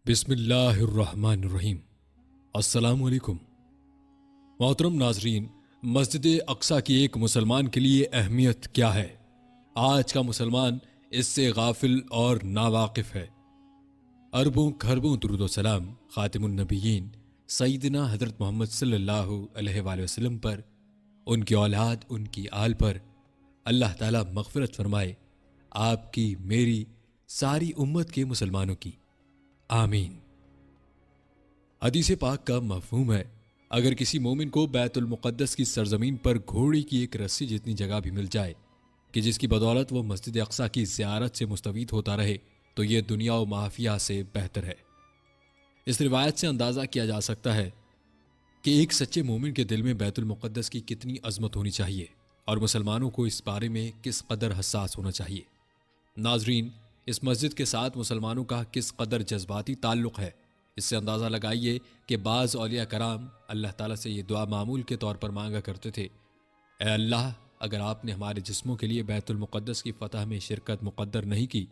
بسم اللہ الرحمن الرحیم۔ السلام علیکم محترم ناظرین، مسجد اقصیٰ کی ایک مسلمان کے لیے اہمیت کیا ہے؟ آج کا مسلمان اس سے غافل اور ناواقف ہے۔ اربوں کھربوں درود و سلام خاتم النبیین سیدنا حضرت محمد صلی اللہ علیہ وآلہ وسلم پر، ان کی اولاد، ان کی آل پر اللہ تعالیٰ مغفرت فرمائے، آپ کی، میری، ساری امت کے مسلمانوں کی، آمین۔ حدیث پاک کا مفہوم ہے، اگر کسی مومن کو بیت المقدس کی سرزمین پر گھوڑے کی ایک رسی جتنی جگہ بھی مل جائے کہ جس کی بدولت وہ مسجد اقصیٰ کی زیارت سے مستفید ہوتا رہے، تو یہ دنیا و مافیہ سے بہتر ہے۔ اس روایت سے اندازہ کیا جا سکتا ہے کہ ایک سچے مومن کے دل میں بیت المقدس کی کتنی عظمت ہونی چاہیے اور مسلمانوں کو اس بارے میں کس قدر حساس ہونا چاہیے۔ ناظرین، اس مسجد کے ساتھ مسلمانوں کا کس قدر جذباتی تعلق ہے، اس سے اندازہ لگائیے کہ بعض اولیاء کرام اللہ تعالیٰ سے یہ دعا معمول کے طور پر مانگا کرتے تھے: اے اللہ، اگر آپ نے ہمارے جسموں کے لیے بیت المقدس کی فتح میں شرکت مقدر نہیں کی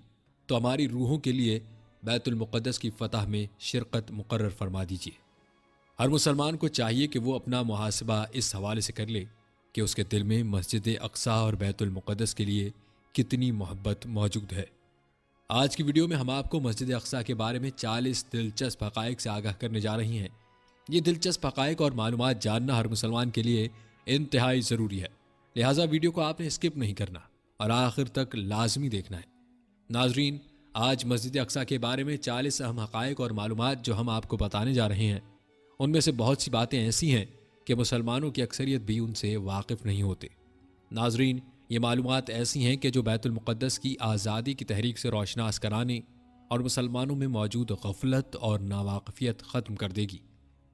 تو ہماری روحوں کے لیے بیت المقدس کی فتح میں شرکت مقرر فرما دیجیے۔ ہر مسلمان کو چاہیے کہ وہ اپنا محاسبہ اس حوالے سے کر لے کہ اس کے دل میں مسجد اقصیٰ اور بیت المقدس کے لیے کتنی محبت موجود ہے۔ آج کی ویڈیو میں ہم آپ کو مسجد اقصیٰ کے بارے میں 40 دلچسپ حقائق سے آگاہ کرنے جا رہی ہیں۔ یہ دلچسپ حقائق اور معلومات جاننا ہر مسلمان کے لیے انتہائی ضروری ہے، لہٰذا ویڈیو کو آپ نے اسکپ نہیں کرنا اور آخر تک لازمی دیکھنا ہے۔ ناظرین، آج مسجد اقصیٰ کے بارے میں 40 اہم حقائق اور معلومات جو ہم آپ کو بتانے جا رہے ہیں، ان میں سے بہت سی باتیں ایسی ہیں کہ مسلمانوں کی اکثریت بھی ان سے واقف نہیں ہوتے۔ ناظرین، یہ معلومات ایسی ہیں کہ جو بیت المقدس کی آزادی کی تحریک سے روشناس کرانے اور مسلمانوں میں موجود غفلت اور ناواقفیت ختم کر دے گی۔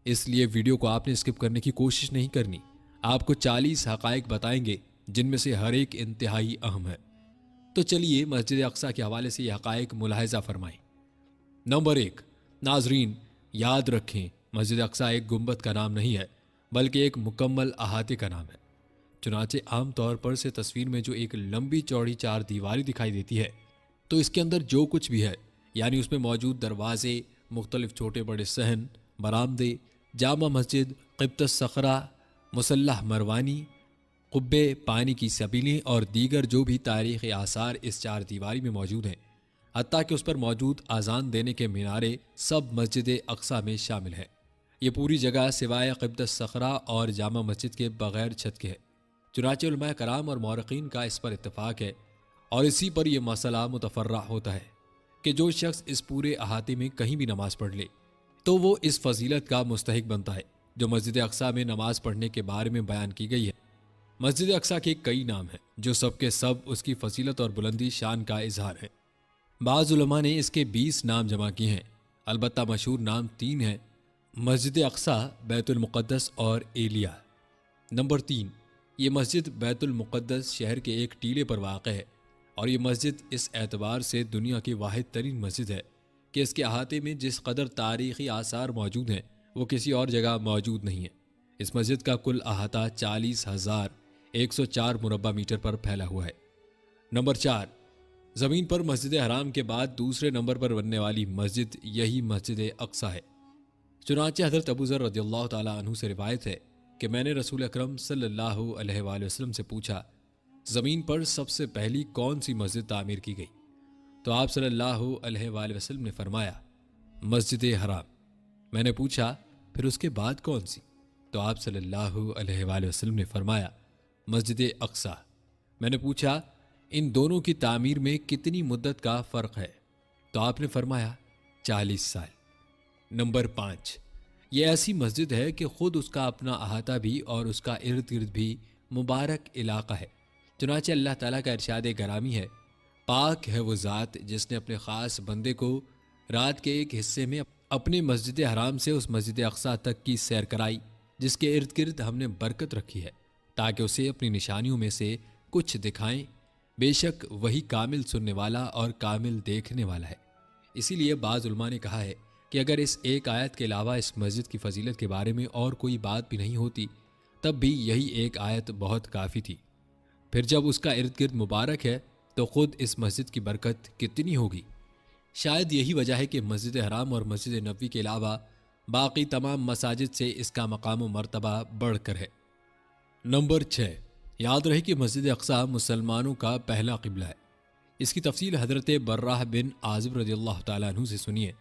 اس لیے ویڈیو کو آپ نے اسکپ کرنے کی کوشش نہیں کرنی۔ آپ کو 40 حقائق بتائیں گے جن میں سے ہر ایک انتہائی اہم ہے۔ تو چلیے مسجد اقصیٰ کے حوالے سے یہ حقائق ملاحظہ فرمائیں۔ نمبر 1، ناظرین یاد رکھیں، مسجد اقصیٰ ایک گنبد کا نام نہیں ہے بلکہ ایک مکمل احاطے کا نام ہے۔ چنانچہ عام طور پر سے تصویر میں جو ایک لمبی چوڑی 4 دیواری دکھائی دیتی ہے، تو اس کے اندر جو کچھ بھی ہے، یعنی اس میں موجود دروازے، مختلف چھوٹے بڑے صحن، برآمدے، جامع مسجد، قبۃ الصخرہ، مسلح مروانی، قبے، پانی کی سبیلیں اور دیگر جو بھی تاریخی آثار اس 4 دیواری میں موجود ہیں، حتیٰ کہ اس پر موجود اذان دینے کے مینارے، سب مسجد اقصیٰ میں شامل ہے۔ یہ پوری جگہ سوائے قبۃ الصخرہ اور جامع مسجد کے بغیر چھت کے ہے۔ چنانچہ علماء کرام اور مورخین کا اس پر اتفاق ہے اور اسی پر یہ مسئلہ متفرع ہوتا ہے کہ جو شخص اس پورے احاطے میں کہیں بھی نماز پڑھ لے تو وہ اس فضیلت کا مستحق بنتا ہے جو مسجد اقصیٰ میں نماز پڑھنے کے بارے میں بیان کی گئی ہے۔ مسجد اقصیٰ کے کئی نام ہیں جو سب کے سب اس کی فضیلت اور بلندی شان کا اظہار ہے۔ بعض علماء نے اس کے 20 نام جمع کیے ہیں، البتہ مشہور نام 3 ہیں: مسجد اقصیٰ، بیت المقدس اور ایلیا۔ نمبر 3، یہ مسجد بیت المقدس شہر کے ایک ٹیلے پر واقع ہے اور یہ مسجد اس اعتبار سے دنیا کی واحد ترین مسجد ہے کہ اس کے احاطے میں جس قدر تاریخی آثار موجود ہیں وہ کسی اور جگہ موجود نہیں ہے۔ اس مسجد کا کل احاطہ 40,104 مربع میٹر پر پھیلا ہوا ہے۔ نمبر 4، زمین پر مسجد حرام کے بعد دوسرے نمبر پر بننے والی مسجد یہی مسجد اقصیٰ ہے۔ چنانچہ حضرت ابو ذر رضی اللہ تعالیٰ عنہ سے روایت ہے کہ میں نے رسول اکرم صلی اللہ علیہ وآلہ وسلم سے پوچھا، زمین پر سب سے پہلی کون سی مسجد تعمیر کی گئی؟ تو آپ صلی اللہ علیہ وآلہ وسلم نے فرمایا، مسجد حرام۔ میں نے پوچھا، پھر اس کے بعد کون سی؟ تو آپ صلی اللہ علیہ وآلہ وسلم نے فرمایا، مسجد اقصیٰ۔ میں نے پوچھا، ان دونوں کی تعمیر میں کتنی مدت کا فرق ہے؟ تو آپ نے فرمایا، 40 سال۔ نمبر 5، یہ ایسی مسجد ہے کہ خود اس کا اپنا احاطہ بھی اور اس کا ارد گرد بھی مبارک علاقہ ہے۔ چنانچہ اللہ تعالیٰ کا ارشاد گرامی ہے، پاک ہے وہ ذات جس نے اپنے خاص بندے کو رات کے ایک حصے میں اپنے مسجد حرام سے اس مسجد اقصیٰ تک کی سیر کرائی جس کے ارد گرد ہم نے برکت رکھی ہے تاکہ اسے اپنی نشانیوں میں سے کچھ دکھائیں۔ بے شک وہی کامل سننے والا اور کامل دیکھنے والا ہے۔ اسی لیے بعض علماء نے کہا ہے کہ اگر اس ایک آیت کے علاوہ اس مسجد کی فضیلت کے بارے میں اور کوئی بات بھی نہیں ہوتی تب بھی یہی ایک آیت بہت کافی تھی۔ پھر جب اس کا ارد گرد مبارک ہے تو خود اس مسجد کی برکت کتنی ہوگی۔ شاید یہی وجہ ہے کہ مسجد حرام اور مسجد نبوی کے علاوہ باقی تمام مساجد سے اس کا مقام و مرتبہ بڑھ کر ہے۔ نمبر 6، یاد رہے کہ مسجد اقصی مسلمانوں کا پہلا قبلہ ہے۔ اس کی تفصیل حضرت براہ بن عازب رضی اللہ تعالیٰ عنہ سے سنیے۔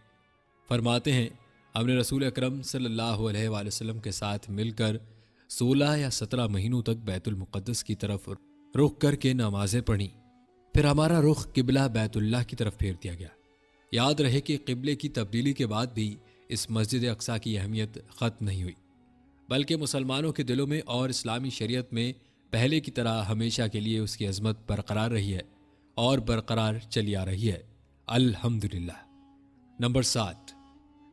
فرماتے ہیں، ہم نے رسول اکرم صلی اللہ علیہ وآلہ وسلم کے ساتھ مل کر 16 یا 17 مہینوں تک بیت المقدس کی طرف رخ کر کے نمازیں پڑھیں، پھر ہمارا رخ قبلہ بیت اللہ کی طرف پھیر دیا گیا۔ یاد رہے کہ قبلے کی تبدیلی کے بعد بھی اس مسجد اقصی کی اہمیت ختم نہیں ہوئی، بلکہ مسلمانوں کے دلوں میں اور اسلامی شریعت میں پہلے کی طرح ہمیشہ کے لیے اس کی عظمت برقرار رہی ہے اور برقرار چلی آ رہی ہے، الحمدللہ۔ نمبر 7،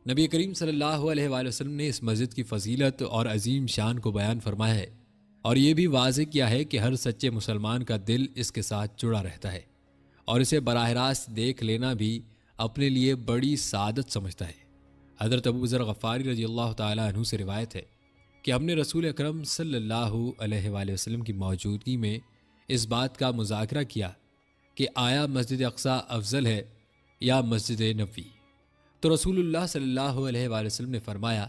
نبی کریم صلی اللہ علیہ وآلہ وسلم نے اس مسجد کی فضیلت اور عظیم شان کو بیان فرمایا ہے، اور یہ بھی واضح کیا ہے کہ ہر سچے مسلمان کا دل اس کے ساتھ جڑا رہتا ہے، اور اسے براہ راست دیکھ لینا بھی اپنے لیے بڑی سعادت سمجھتا ہے۔ حضرت ابو ذر غفاری رضی اللہ تعالیٰ عنہ سے روایت ہے کہ ہم نے رسول اکرم صلی اللہ علیہ وآلہ وسلم کی موجودگی میں اس بات کا مذاکرہ کیا کہ آیا مسجد اقصی افضل ہے یا مسجد نبوی؟ تو رسول اللہ صلی اللہ علیہ وآلہ وسلم نے فرمایا،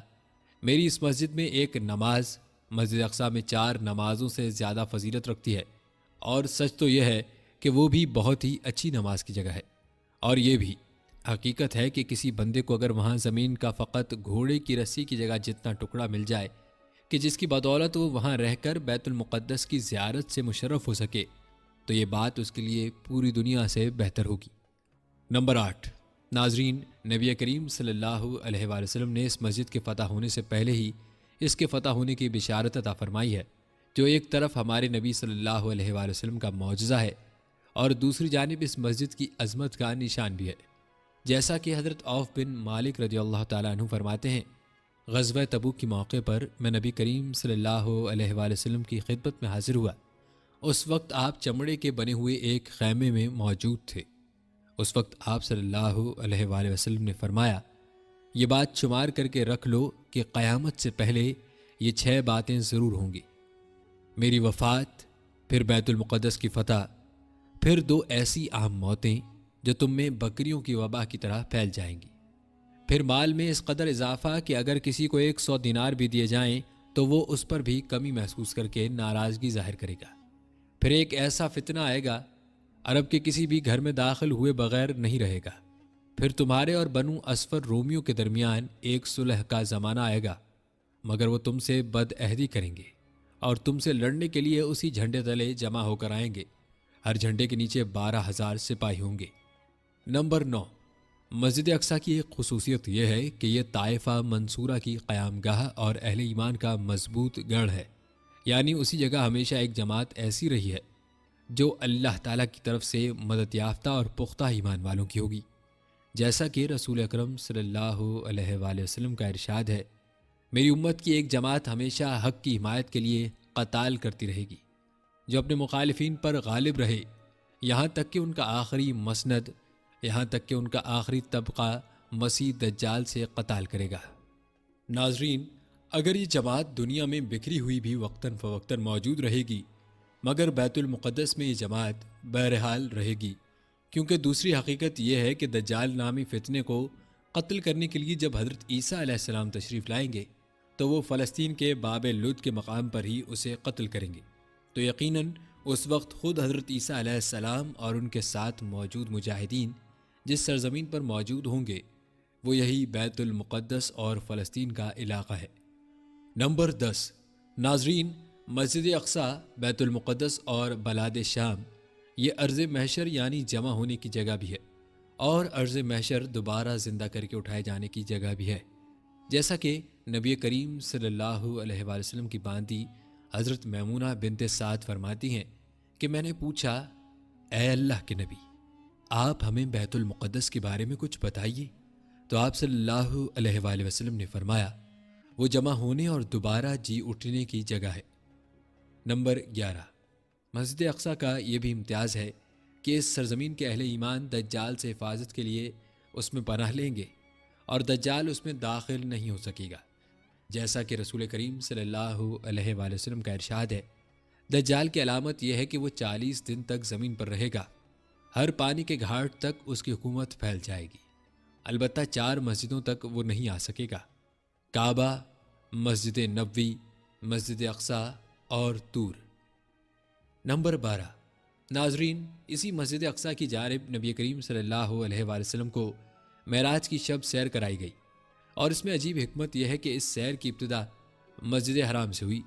میری اس مسجد میں ایک نماز مسجد اقصی میں 4 نمازوں سے زیادہ فضیلت رکھتی ہے، اور سچ تو یہ ہے کہ وہ بھی بہت ہی اچھی نماز کی جگہ ہے، اور یہ بھی حقیقت ہے کہ کسی بندے کو اگر وہاں زمین کا فقط گھوڑے کی رسی کی جگہ جتنا ٹکڑا مل جائے کہ جس کی بدولت وہ وہاں رہ کر بیت المقدس کی زیارت سے مشرف ہو سکے، تو یہ بات اس کے لیے پوری دنیا سے بہتر ہوگی۔ نمبر 8، ناظرین، نبی کریم صلی اللہ علیہ وآلہ وسلم نے اس مسجد کے فتح ہونے سے پہلے ہی اس کے فتح ہونے کی بشارت عطا فرمائی ہے، جو ایک طرف ہمارے نبی صلی اللہ علیہ وآلہ وسلم کا معجزہ ہے، اور دوسری جانب اس مسجد کی عظمت کا نشان بھی ہے۔ جیسا کہ حضرت عوف بن مالک رضی اللہ تعالیٰ عنہ فرماتے ہیں، غزوہ تبوک کے موقع پر میں نبی کریم صلی اللہ علیہ وآلہ وسلم کی خدمت میں حاضر ہوا۔ اس وقت آپ چمڑے کے بنے ہوئے ایک خیمے میں موجود تھے۔ اس وقت آپ صلی اللہ علیہ وآلہ وسلم نے فرمایا، یہ بات شمار کر کے رکھ لو کہ قیامت سے پہلے یہ 6 باتیں ضرور ہوں گی: میری وفات، پھر بیت المقدس کی فتح، پھر 2 ایسی اہم موتیں جو تم میں بکریوں کی وبا کی طرح پھیل جائیں گی، پھر مال میں اس قدر اضافہ کہ اگر کسی کو 100 دینار بھی دیے جائیں تو وہ اس پر بھی کمی محسوس کر کے ناراضگی ظاہر کرے گا، پھر ایک ایسا فتنہ آئے گا عرب کے کسی بھی گھر میں داخل ہوئے بغیر نہیں رہے گا، پھر تمہارے اور بنو اسفر رومیوں کے درمیان ایک صلح کا زمانہ آئے گا، مگر وہ تم سے بد عہدی کریں گے اور تم سے لڑنے کے لیے اسی جھنڈے تلے جمع ہو کر آئیں گے، ہر جھنڈے کے نیچے 12,000 سپاہی ہوں گے۔ نمبر 9، مسجد اقصی کی ایک خصوصیت یہ ہے کہ یہ طائفہ منصورہ کی قیام گاہ اور اہل ایمان کا مضبوط گڑھ ہے، یعنی اسی جگہ ہمیشہ ایک جماعت ایسی رہی ہے جو اللہ تعالیٰ کی طرف سے مدد یافتہ اور پختہ ایمان والوں کی ہوگی، جیسا کہ رسول اکرم صلی اللہ علیہ وآلہ وسلم کا ارشاد ہے، میری امت کی ایک جماعت ہمیشہ حق کی حمایت کے لیے قتال کرتی رہے گی، جو اپنے مخالفین پر غالب رہے، یہاں تک کہ ان کا آخری مسند، یہاں تک کہ ان کا آخری طبقہ مسیح دجال سے قتال کرے گا۔ ناظرین، اگر یہ جماعت دنیا میں بکھری ہوئی بھی وقتاً فوقتاً موجود رہے گی، مگر بیت المقدس میں یہ جماعت بہرحال رہے گی، کیونکہ دوسری حقیقت یہ ہے کہ دجال نامی فتنے کو قتل کرنے کے لیے جب حضرت عیسیٰ علیہ السلام تشریف لائیں گے تو وہ فلسطین کے باب لد کے مقام پر ہی اسے قتل کریں گے، تو یقیناً اس وقت خود حضرت عیسیٰ علیہ السلام اور ان کے ساتھ موجود مجاہدین جس سرزمین پر موجود ہوں گے وہ یہی بیت المقدس اور فلسطین کا علاقہ ہے۔ نمبر 10، ناظرین، مسجد اقصی، بیت المقدس اور بلاد شام یہ ارض محشر یعنی جمع ہونے کی جگہ بھی ہے، اور ارض محشر دوبارہ زندہ کر کے اٹھائے جانے کی جگہ بھی ہے، جیسا کہ نبی کریم صلی اللہ علیہ وآلہ وسلم کی باندی حضرت میمونہ بنت سعد فرماتی ہیں کہ میں نے پوچھا، اے اللہ کے نبی، آپ ہمیں بیت المقدس کے بارے میں کچھ بتائیے، تو آپ صلی اللہ علیہ وآلہ وسلم نے فرمایا، وہ جمع ہونے اور دوبارہ جی اٹھنے کی جگہ ہے۔ نمبر 11، مسجد اقصی کا یہ بھی امتیاز ہے کہ اس سرزمین کے اہل ایمان دجال سے حفاظت کے لیے اس میں پناہ لیں گے اور دجال اس میں داخل نہیں ہو سکے گا، جیسا کہ رسول کریم صلی اللہ علیہ وآلہ وسلم کا ارشاد ہے، دجال کی علامت یہ ہے کہ وہ 40 دن تک زمین پر رہے گا، ہر پانی کے گھاٹ تک اس کی حکومت پھیل جائے گی۔ البتہ 4 مسجدوں تک وہ نہیں آ سکے گا: کعبہ، مسجد نبوی، مسجد اقصی اور طور۔ نمبر 12۔ ناظرین، اسی مسجد اقصی کی جانب نبی کریم صلی اللہ علیہ وآلہ وسلم کو معراج کی شب سیر کرائی گئی، اور اس میں عجیب حکمت یہ ہے کہ اس سیر کی ابتدا مسجد حرام سے ہوئی،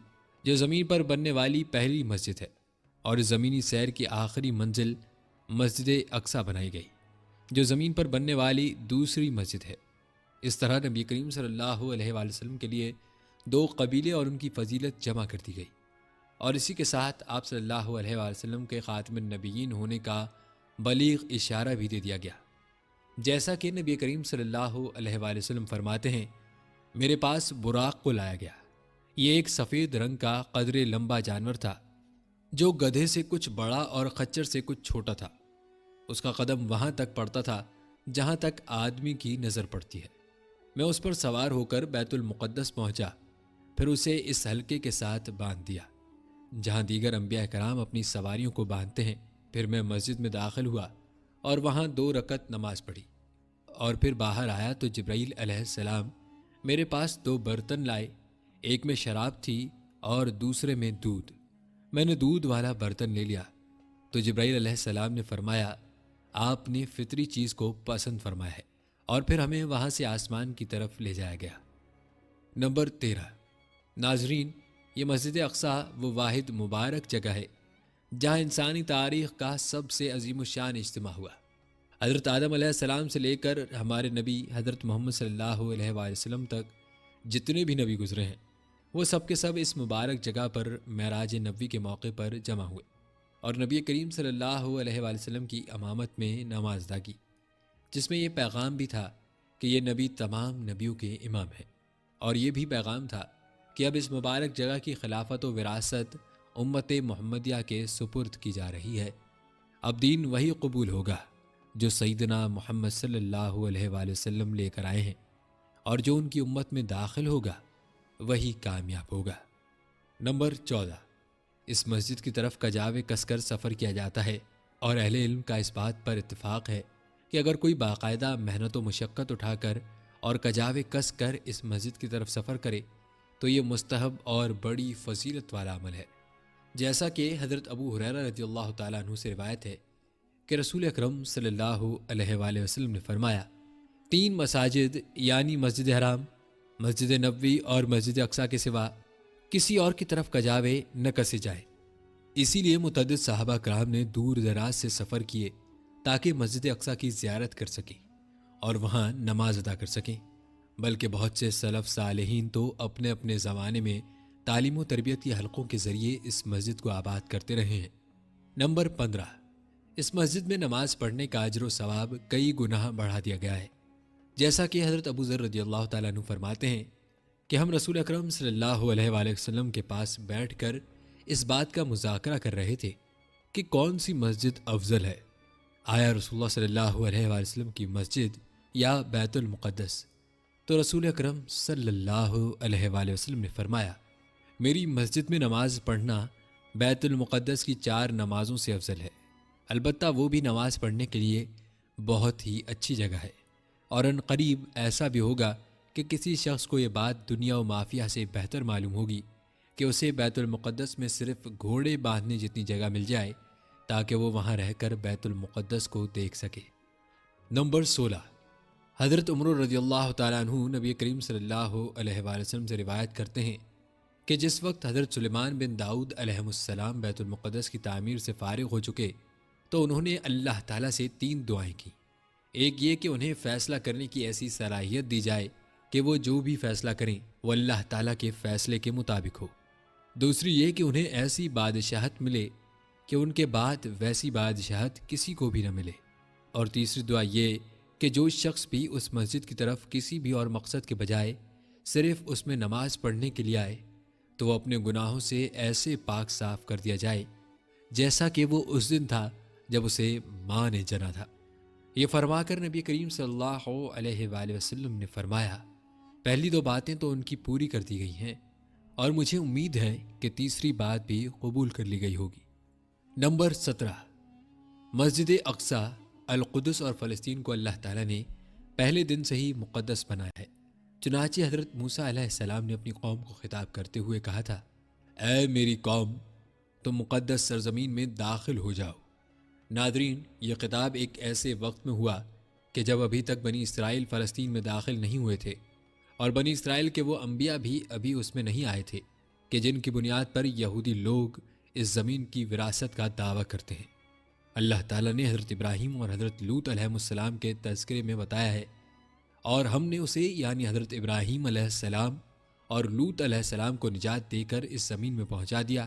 جو زمین پر بننے والی پہلی مسجد ہے، اور اس زمینی سیر کی آخری منزل مسجد اقصی بنائی گئی، جو زمین پر بننے والی دوسری مسجد ہے۔ اس طرح نبی کریم صلی اللہ علیہ وآلہ وسلم کے لیے 2 قبیلے اور ان کی فضیلت جمع کر دی گئی، اور اسی کے ساتھ آپ صلی اللہ علیہ وآلہ وسلم کے خاتم النبیین ہونے کا بلیغ اشارہ بھی دے دیا گیا۔ جیسا کہ نبی کریم صلی اللہ علیہ وآلہ وسلم فرماتے ہیں، میرے پاس براق کو لایا گیا۔ یہ ایک سفید رنگ کا قدرے لمبا جانور تھا، جو گدھے سے کچھ بڑا اور خچر سے کچھ چھوٹا تھا۔ اس کا قدم وہاں تک پڑتا تھا جہاں تک آدمی کی نظر پڑتی ہے۔ میں اس پر سوار ہو کر بیت المقدس پہنچا، پھر اسے اس حلقے کے ساتھ باندھ دیا جہاں دیگر انبیاء کرام اپنی سواریوں کو باندھتے ہیں۔ پھر میں مسجد میں داخل ہوا اور وہاں 2 رکعت نماز پڑھی، اور پھر باہر آیا تو جبرائیل علیہ السلام میرے پاس 2 برتن لائے، ایک میں شراب تھی اور دوسرے میں دودھ۔ میں نے دودھ والا برتن لے لیا تو جبرائیل علیہ السلام نے فرمایا، آپ نے فطری چیز کو پسند فرمایا ہے، اور پھر ہمیں وہاں سے آسمان کی طرف لے جایا گیا۔ نمبر 13۔ ناظرین، یہ مسجد اقصی وہ واحد مبارک جگہ ہے جہاں انسانی تاریخ کا سب سے عظیم الشان اجتماع ہوا۔ حضرت آدم علیہ السلام سے لے کر ہمارے نبی حضرت محمد صلی اللہ علیہ وآلہ وسلم تک جتنے بھی نبی گزرے ہیں، وہ سب کے سب اس مبارک جگہ پر معراج نبوی کے موقع پر جمع ہوئے، اور نبی کریم صلی اللہ علیہ وآلہ وسلم کی امامت میں نماز ادا کی، جس میں یہ پیغام بھی تھا کہ یہ نبی تمام نبیوں کے امام ہیں، اور یہ بھی پیغام تھا کہ اب اس مبارک جگہ کی خلافت و وراثت امت محمدیہ کے سپرد کی جا رہی ہے۔ اب دین وہی قبول ہوگا جو سیدنا محمد صلی اللہ علیہ وآلہ وسلم لے کر آئے ہیں، اور جو ان کی امت میں داخل ہوگا وہی کامیاب ہوگا۔ نمبر 14۔ اس مسجد کی طرف کجاوے کس کر سفر کیا جاتا ہے، اور اہل علم کا اس بات پر اتفاق ہے کہ اگر کوئی باقاعدہ محنت و مشقت اٹھا کر اور کجاوے کس کر اس مسجد کی طرف سفر کرے تو یہ مستحب اور بڑی فضیلت والا عمل ہے۔ جیسا کہ حضرت ابو ہریرہ رضی اللہ تعالیٰ عنہ سے روایت ہے کہ رسول اکرم صلی اللہ علیہ وآلہ وسلم نے فرمایا، 3 مساجد یعنی مسجد حرام، مسجد نبوی اور مسجد اقصی کے سوا کسی اور کی طرف کجاوے نہ کسے جائے۔ اسی لیے متعدد صحابہ کرام نے دور دراز سے سفر کیے تاکہ مسجد اقصی کی زیارت کر سکیں اور وہاں نماز ادا کر سکیں، بلکہ بہت سے سلف صالحین تو اپنے اپنے زمانے میں تعلیم و تربیت کے حلقوں کے ذریعے اس مسجد کو آباد کرتے رہے ہیں۔ نمبر 15۔ اس مسجد میں نماز پڑھنے کا اجر و ثواب کئی گناہ بڑھا دیا گیا ہے، جیسا کہ حضرت ابو ذر رضی اللہ تعالیٰ عنہ فرماتے ہیں کہ ہم رسول اکرم صلی اللہ علیہ وآلہ وسلم کے پاس بیٹھ کر اس بات کا مذاکرہ کر رہے تھے کہ کون سی مسجد افضل ہے، آیا رسول اللہ صلی اللہ علیہ وآلہ وسلم کی مسجد یا بیت المقدس؟ تو رسول اکرم صلی اللہ علیہ وآلہ وسلم نے فرمایا، میری مسجد میں نماز پڑھنا بیت المقدس کی 4 نمازوں سے افضل ہے، البتہ وہ بھی نماز پڑھنے کے لیے بہت ہی اچھی جگہ ہے، اور ان قریب ایسا بھی ہوگا کہ کسی شخص کو یہ بات دنیا و مافیہ سے بہتر معلوم ہوگی کہ اسے بیت المقدس میں صرف گھوڑے باندھنے جتنی جگہ مل جائے تاکہ وہ وہاں رہ کر بیت المقدس کو دیکھ سکے۔ نمبر 16۔ حضرت عمر رضی اللہ تعالیٰ عنہ نبی کریم صلی اللہ علیہ وآلہ وسلم سے روایت کرتے ہیں کہ جس وقت حضرت سلیمان بن داؤد علیہ السلام بیت المقدس کی تعمیر سے فارغ ہو چکے تو انہوں نے اللہ تعالیٰ سے 3 دعائیں کی۔ ایک یہ کہ انہیں فیصلہ کرنے کی ایسی صلاحیت دی جائے کہ وہ جو بھی فیصلہ کریں وہ اللہ تعالیٰ کے فیصلے کے مطابق ہو۔ دوسری یہ کہ انہیں ایسی بادشاہت ملے کہ ان کے بعد ویسی بادشاہت کسی کو بھی نہ ملے۔ اور تیسری دعا یہ کہ جو شخص بھی اس مسجد کی طرف کسی بھی اور مقصد کے بجائے صرف اس میں نماز پڑھنے کے لیے آئے تو وہ اپنے گناہوں سے ایسے پاک صاف کر دیا جائے جیسا کہ وہ اس دن تھا جب اسے ماں نے جنا تھا۔ یہ فرما کر نبی کریم صلی اللہ علیہ وآلہ وسلم نے فرمایا، پہلی 2 باتیں تو ان کی پوری کر دی گئی ہیں، اور مجھے امید ہے کہ تیسری بات بھی قبول کر لی گئی ہوگی۔ نمبر 17۔ مسجد اقصی، القدس اور فلسطین کو اللہ تعالیٰ نے پہلے دن سے ہی مقدس بنایا ہے۔ چنانچہ حضرت موسیٰ علیہ السلام نے اپنی قوم کو خطاب کرتے ہوئے کہا تھا، اے میری قوم، تم مقدس سرزمین میں داخل ہو جاؤ۔ ناظرین، یہ خطاب ایک ایسے وقت میں ہوا کہ جب ابھی تک بنی اسرائیل فلسطین میں داخل نہیں ہوئے تھے، اور بنی اسرائیل کے وہ انبیاء بھی ابھی اس میں نہیں آئے تھے کہ جن کی بنیاد پر یہودی لوگ اس زمین کی وراثت کا دعویٰ کرتے ہیں۔ اللہ تعالیٰ نے حضرت ابراہیم اور حضرت لوط علیہ السلام کے تذکرے میں بتایا ہے، اور ہم نے اسے یعنی حضرت ابراہیم علیہ السلام اور لوط علیہ السلام کو نجات دے کر اس زمین میں پہنچا دیا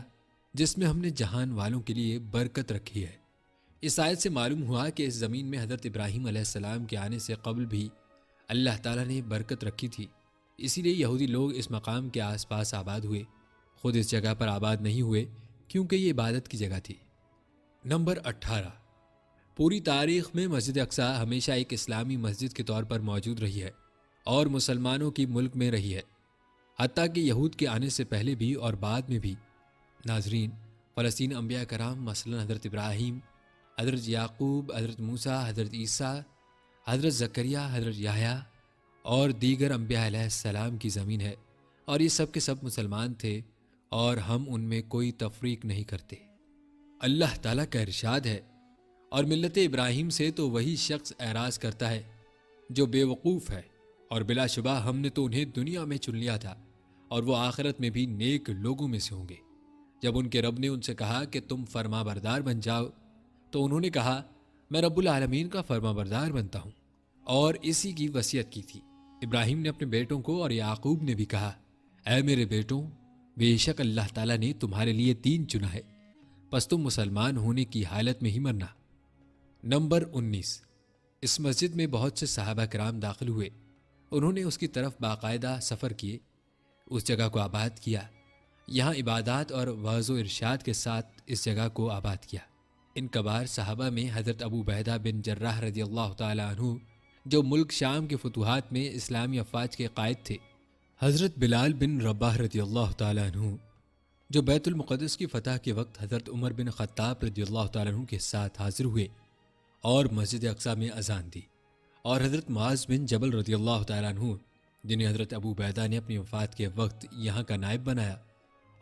جس میں ہم نے جہان والوں کے لیے برکت رکھی ہے۔ اس آیت سے معلوم ہوا کہ اس زمین میں حضرت ابراہیم علیہ السلام کے آنے سے قبل بھی اللہ تعالیٰ نے برکت رکھی تھی، اسی لیے یہودی لوگ اس مقام کے آس پاس آباد ہوئے، خود اس جگہ پر آباد نہیں ہوئے کیونکہ یہ عبادت کی جگہ تھی۔ نمبر 18، پوری تاریخ میں مسجد اقصی ہمیشہ ایک اسلامی مسجد کے طور پر موجود رہی ہے اور مسلمانوں کی ملک میں رہی ہے، حتیٰ کہ یہود کے آنے سے پہلے بھی اور بعد میں بھی۔ ناظرین، فلسطین انبیاء کرام مثلا حضرت ابراہیم، حضرت یعقوب، حضرت موسیٰ، حضرت عیسیٰ، حضرت زکریہ، حضرت یحییٰ اور دیگر انبیاء علیہ السلام کی زمین ہے، اور یہ سب کے سب مسلمان تھے، اور ہم ان میں کوئی تفریق نہیں کرتے۔ اللہ تعالیٰ کا ارشاد ہے، اور ملت ابراہیم سے تو وہی شخص اعراض کرتا ہے جو بے وقوف ہے، اور بلا شبہ ہم نے تو انہیں دنیا میں چن لیا تھا، اور وہ آخرت میں بھی نیک لوگوں میں سے ہوں گے۔ جب ان کے رب نے ان سے کہا کہ تم فرما بردار بن جاؤ، تو انہوں نے کہا، میں رب العالمین کا فرما بردار بنتا ہوں، اور اسی کی وصیت کی تھی۔ ابراہیم نے اپنے بیٹوں کو اور یعقوب نے بھی کہا، اے میرے بیٹوں، بے شک اللہ تعالیٰ نے تمہارے لیے دین چنا ہے، پس تم مسلمان ہونے کی حالت میں ہی مرنا۔ نمبر 19، اس مسجد میں بہت سے صحابہ کرام داخل ہوئے، انہوں نے اس کی طرف باقاعدہ سفر کیے، اس جگہ کو آباد کیا، یہاں عبادات اور وعظ و ارشاد کے ساتھ اس جگہ کو آباد کیا۔ ان کبار صحابہ میں حضرت ابو عبیدہ بن جراح رضی اللہ تعالی عنہ، جو ملک شام کے فتوحات میں اسلامی افواج کے قائد تھے، حضرت بلال بن رباح رضی اللہ تعالی عنہ، جو بیت المقدس کی فتح کے وقت حضرت عمر بن خطاب رضی اللہ تعالی عنہ کے ساتھ حاضر ہوئے اور مسجد اقصی میں اذان دی، اور حضرت معاذ بن جبل رضی اللہ تعالی عنہ، جنہیں حضرت ابو عبیدہ نے اپنی وفات کے وقت یہاں کا نائب بنایا،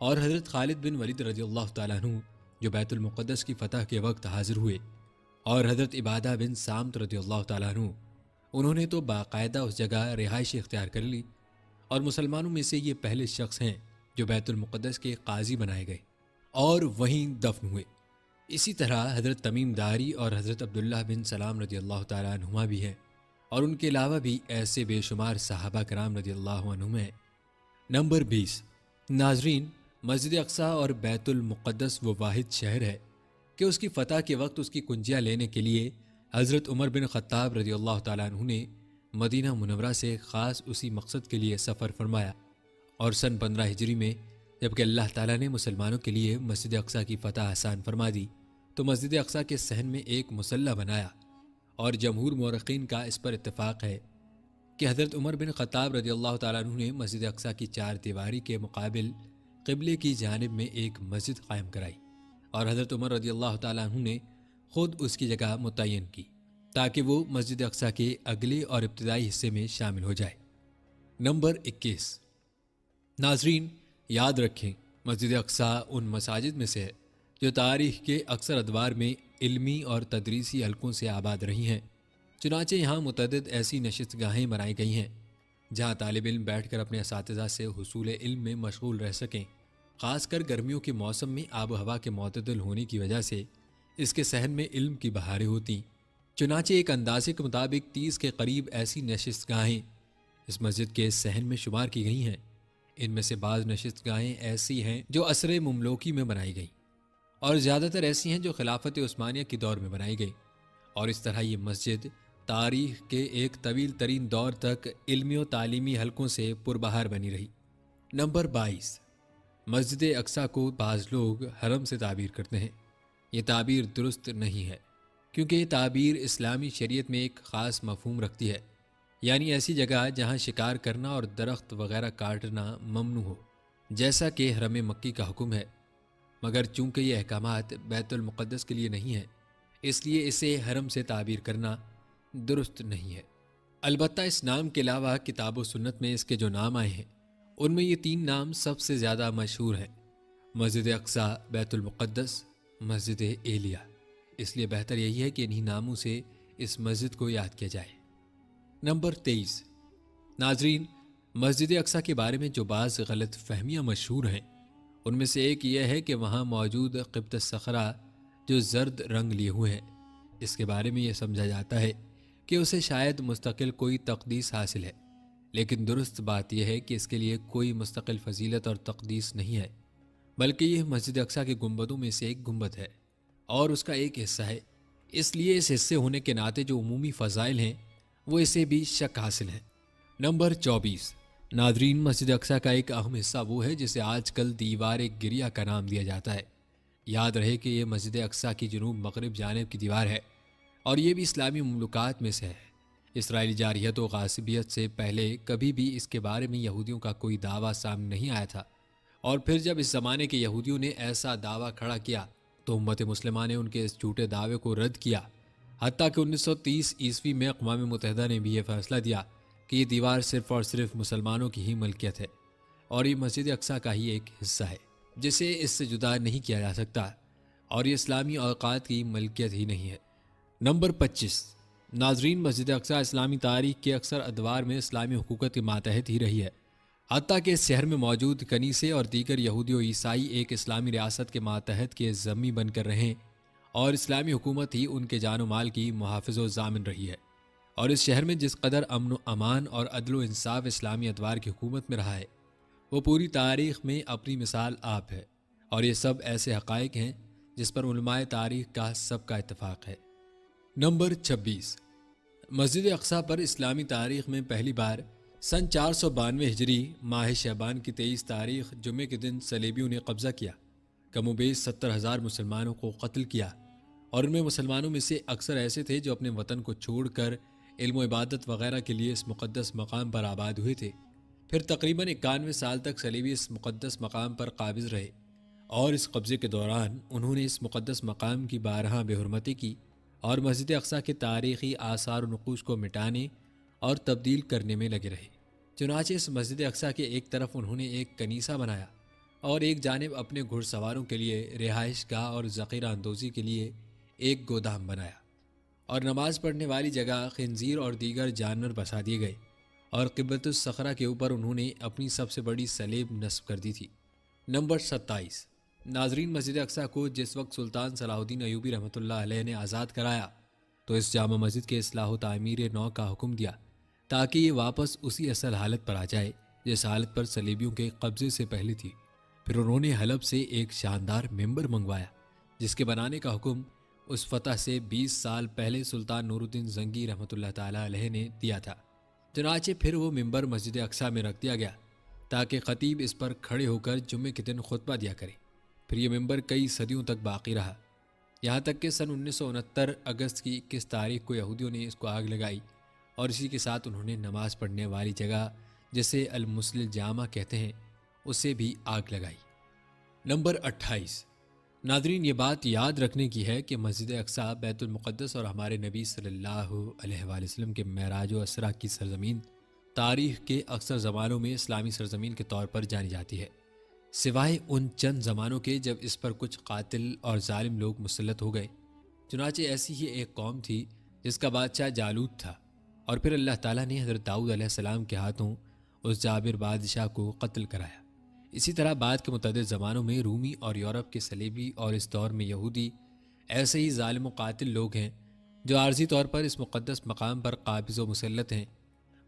اور حضرت خالد بن ولید رضی اللہ تعالی عنہ، جو بیت المقدس کی فتح کے وقت حاضر ہوئے، اور حضرت عبادہ بن سامت رضی اللہ تعالی عنہ، انہوں نے تو باقاعدہ اس جگہ رہائش اختیار کر لی، اور مسلمانوں میں سے یہ پہلے شخص ہیں جو بیت المقدس کے قاضی بنائے گئے اور وہیں دفن ہوئے۔ اسی طرح حضرت تمیم داری اور حضرت عبداللہ بن سلام رضی اللہ تعالیٰ عنہما بھی ہیں، اور ان کے علاوہ بھی ایسے بے شمار صحابہ کرام رضی اللہ عنہم ہیں۔ نمبر 20، ناظرین، مسجد اقصی اور بیت المقدس وہ واحد شہر ہے کہ اس کی فتح کے وقت اس کی کنجیاں لینے کے لیے حضرت عمر بن خطاب رضی اللہ تعالیٰ عنہ نے مدینہ منورہ سے خاص اسی مقصد کے لیے سفر فرمایا، اور سن 15 ہجری میں جبکہ اللہ تعالیٰ نے مسلمانوں کے لیے مسجد اقصی کی فتح آسان فرما دی، تو مسجد اقصی کے صحن میں ایک مسلح بنایا، اور جمہور مورخین کا اس پر اتفاق ہے کہ حضرت عمر بن خطاب رضی اللہ تعالیٰ عنہ نے مسجد اقصی کی 4 دیواری کے مقابل قبلے کی جانب میں ایک مسجد قائم کرائی، اور حضرت عمر رضی اللہ تعالیٰ عنہ نے خود اس کی جگہ متعین کی تاکہ وہ مسجد اقصی کے اگلے اور ابتدائی حصے میں شامل ہو جائے۔ نمبر 21، ناظرین، یاد رکھیں، مسجد اقصی ان مساجد میں سے ہے جو تاریخ کے اکثر ادوار میں علمی اور تدریسی حلقوں سے آباد رہی ہیں، چنانچہ یہاں متعدد ایسی نشست گاہیں بنائی گئی ہیں جہاں طالب علم بیٹھ کر اپنے اساتذہ سے حصول علم میں مشغول رہ سکیں۔ خاص کر گرمیوں کے موسم میں آب و ہوا کے معتدل ہونے کی وجہ سے اس کے صحن میں علم کی بہاریں ہوتی، چنانچہ ایک اندازے کے مطابق 30 کے قریب ایسی نشست گاہیں اس مسجد کے صحن میں شمار کی گئی ہیں۔ ان میں سے بعض نشست گاہیں ایسی ہیں جو عصر مملوکی میں بنائی گئیں، اور زیادہ تر ایسی ہیں جو خلافت عثمانیہ کے دور میں بنائی گئی، اور اس طرح یہ مسجد تاریخ کے ایک طویل ترین دور تک علمی و تعلیمی حلقوں سے پربہار بنی رہی۔ نمبر 22، مسجد اقصی کو بعض لوگ حرم سے تعبیر کرتے ہیں۔ یہ تعبیر درست نہیں ہے، کیونکہ یہ تعبیر اسلامی شریعت میں ایک خاص مفہوم رکھتی ہے، یعنی ایسی جگہ جہاں شکار کرنا اور درخت وغیرہ کاٹنا ممنوع ہو، جیسا کہ حرم مکی کا حکم ہے، مگر چونکہ یہ احکامات بیت المقدس کے لیے نہیں ہیں، اس لیے اسے حرم سے تعبیر کرنا درست نہیں ہے۔ البتہ اس نام کے علاوہ کتاب و سنت میں اس کے جو نام آئے ہیں ان میں یہ 3 نام سب سے زیادہ مشہور ہیں: مسجد اقصی، بیت المقدس، مسجد ایلیا۔ اس لیے بہتر یہی ہے کہ انہی ناموں سے اس مسجد کو یاد کیا جائے۔ نمبر 23۔ ناظرین، مسجد اقصی کے بارے میں جو بعض غلط فہمیاں مشہور ہیں ان میں سے ایک یہ ہے کہ وہاں موجود قبط الصخرہ جو زرد رنگ لیے ہوئے ہیں، اس کے بارے میں یہ سمجھا جاتا ہے کہ اسے شاید مستقل کوئی تقدیس حاصل ہے، لیکن درست بات یہ ہے کہ اس کے لیے کوئی مستقل فضیلت اور تقدیس نہیں ہے، بلکہ یہ مسجد اقصی کے گنبدوں میں سے ایک گنبد ہے اور اس کا ایک حصہ ہے۔ اس لیے اس حصے ہونے کے ناطے جو عمومی فضائل ہیں وہ اسے بھی شک حاصل ہیں۔ نمبر 24۔ ناظرین، مسجد اقصی کا ایک اہم حصہ وہ ہے جسے آج کل دیوار گریہ کا نام دیا جاتا ہے۔ یاد رہے کہ یہ مسجد اقصی کی جنوب مغرب جانب کی دیوار ہے اور یہ بھی اسلامی مملکات میں سے ہے۔ اسرائیلی جارحیت و غاصبیت سے پہلے کبھی بھی اس کے بارے میں یہودیوں کا کوئی دعویٰ سامنے نہیں آیا تھا، اور پھر جب اس زمانے کے یہودیوں نے ایسا دعویٰ کھڑا کیا تو امت مسلمہ نے ان کے اس جھوٹے دعوے کو رد کیا، حتیٰ کہ 1930 عیسوی میں اقوام متحدہ نے بھی یہ فیصلہ دیا کہ یہ دیوار صرف اور صرف مسلمانوں کی ہی ملکیت ہے اور یہ مسجد اقصی کا ہی ایک حصہ ہے جسے اس سے جدا نہیں کیا جا سکتا، اور یہ اسلامی اوقات کی ملکیت ہی نہیں ہے۔ نمبر 25۔ ناظرین، مسجد اقصی اسلامی تاریخ کے اکثر ادوار میں اسلامی حقوقت کے ماتحت ہی رہی ہے، حتیٰ کہ اس شہر میں موجود کنیسے اور دیگر یہودی و عیسائی ایک اسلامی ریاست کے ماتحت کے ضمی بن کر رہے اور اسلامی حکومت ہی ان کے جان و مال کی محافظ و ضامن رہی ہے، اور اس شہر میں جس قدر امن و امان اور عدل و انصاف اسلامی ادوار کی حکومت میں رہا ہے وہ پوری تاریخ میں اپنی مثال آپ ہے، اور یہ سب ایسے حقائق ہیں جس پر علماء تاریخ کا سب کا اتفاق ہے۔ نمبر 26۔ مسجد اقصی پر اسلامی تاریخ میں پہلی بار سن 492 ہجری ماہ شعبان کی 23 تاریخ جمعے کے دن صلیبیوں نے قبضہ کیا، کم و بیش 70,000 مسلمانوں کو قتل کیا، اور ان میں مسلمانوں میں سے اکثر ایسے تھے جو اپنے وطن کو چھوڑ کر علم و عبادت وغیرہ کے لیے اس مقدس مقام پر آباد ہوئے تھے۔ پھر تقریباً 91 سال تک صلیبی اس مقدس مقام پر قابض رہے، اور اس قبضے کے دوران انہوں نے اس مقدس مقام کی بارہا بے حرمتی کی اور مسجد اقصی کے تاریخی آثار و نقوش کو مٹانے اور تبدیل کرنے میں لگے رہے۔ چنانچہ اس مسجد اقصی کے ایک طرف انہوں نے ایک کنیسہ بنایا اور ایک جانب اپنے گھڑ سواروں کے لیے رہائش گاہ اور ذخیرہ اندوزی کے لیے ایک گودام بنایا، اور نماز پڑھنے والی جگہ خنزیر اور دیگر جانور بسا دیے گئے، اور قبۃ الصخرہ کے اوپر انہوں نے اپنی سب سے بڑی صلیب نصب کر دی تھی۔ نمبر 27۔ ناظرین، مسجد اقصی کو جس وقت سلطان صلاح الدین ایوبی رحمۃ اللہ علیہ نے آزاد کرایا تو اس جامع مسجد کے اصلاح و تعمیر نو کا حکم دیا تاکہ یہ واپس اسی اصل حالت پر آ جائے جس حالت پر صلیبیوں کے قبضے سے پہلے تھی۔ پھر انہوں نے حلب سے ایک شاندار ممبر منگوایا جس کے بنانے کا حکم اس فتح سے 20 سال پہلے سلطان نور الدین زنگی رحمۃ اللہ تعالیٰ علیہ نے دیا تھا۔ چنانچہ پھر وہ ممبر مسجد اقصی میں رکھ دیا گیا تاکہ خطیب اس پر کھڑے ہو کر جمعے کے دن خطبہ دیا کرے۔ پھر یہ ممبر کئی صدیوں تک باقی رہا، یہاں تک کہ سن 1969 اگست کی 21 تاریخ کو یہودیوں نے اس کو آگ لگائی، اور اسی کے ساتھ انہوں نے نماز پڑھنے والی جگہ جسے المسل جامع کہتے ہیں اسے بھی آگ لگائی۔ نمبر 28۔ ناظرین، یہ بات یاد رکھنے کی ہے کہ مسجد اقصی بیت المقدس اور ہمارے نبی صلی اللہ علیہ وآلہ وسلم کے معراج و اسرا کی سرزمین تاریخ کے اکثر زمانوں میں اسلامی سرزمین کے طور پر جانی جاتی ہے، سوائے ان چند زمانوں کے جب اس پر کچھ قاتل اور ظالم لوگ مسلط ہو گئے۔ چنانچہ ایسی ہی ایک قوم تھی جس کا بادشاہ جالوت تھا، اور پھر اللہ تعالیٰ نے حضرت داؤد علیہ السلام کے ہاتھوں اس جابر بادشاہ کو قتل کرایا۔ اسی طرح بعد کے متعدد زمانوں میں رومی اور یورپ کے صلیبی اور اس دور میں یہودی ایسے ہی ظالم و قاتل لوگ ہیں جو عارضی طور پر اس مقدس مقام پر قابض و مسلط ہیں،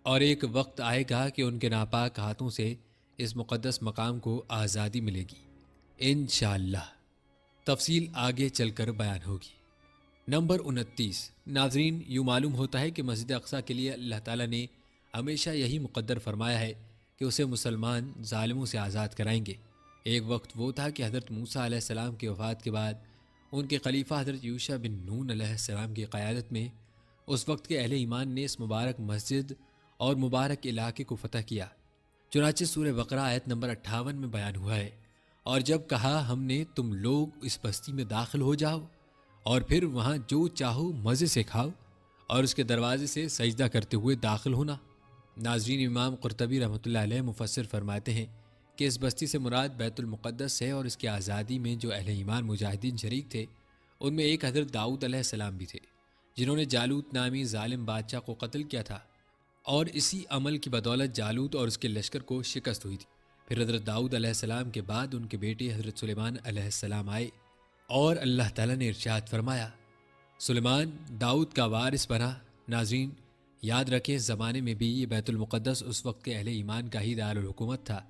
اور ایک وقت آئے گا کہ ان کے ناپاک ہاتھوں سے اس مقدس مقام کو آزادی ملے گی، انشاءاللہ۔ تفصیل آگے چل کر بیان ہوگی۔ نمبر 29۔ ناظرین، یوں معلوم ہوتا ہے کہ مسجد اقصی کے لیے اللہ تعالیٰ نے ہمیشہ یہی مقدر فرمایا ہے کہ اسے مسلمان ظالموں سے آزاد کرائیں گے۔ ایک وقت وہ تھا کہ حضرت موسیٰ علیہ السلام کی وفات کے بعد ان کے خلیفہ حضرت یوشع بن نون علیہ السلام کی قیادت میں اس وقت کے اہل ایمان نے اس مبارک مسجد اور مبارک علاقے کو فتح کیا۔ چنانچہ سورہ بقرہ آیت نمبر 58 میں بیان ہوا ہے، اور جب کہا ہم نے تم لوگ اس بستی میں داخل ہو جاؤ اور پھر وہاں جو چاہو مزے سے کھاؤ اور اس کے دروازے سے سجدہ کرتے ہوئے داخل ہونا۔ ناظرین، امام قرطبی رحمۃ اللہ علیہ مفسر فرماتے ہیں کہ اس بستی سے مراد بیت المقدس ہے، اور اس کی آزادی میں جو اہل ایمان مجاہدین شریک تھے ان میں ایک حضرت داؤد علیہ السلام بھی تھے، جنہوں نے جالوت نامی ظالم بادشاہ کو قتل کیا تھا، اور اسی عمل کی بدولت جالوت اور اس کے لشکر کو شکست ہوئی تھی۔ پھر حضرت داؤد علیہ السلام کے بعد ان کے بیٹے حضرت سلیمان علیہ السلام آئے، اور اللہ تعالیٰ نے ارشاد فرمایا سلیمان داؤد کا وارث بنا۔ ناظرین، یاد رکھیں اس زمانے میں بھی یہ بیت المقدس اس وقت کے اہل ایمان کا ہی دارالحکومت تھا،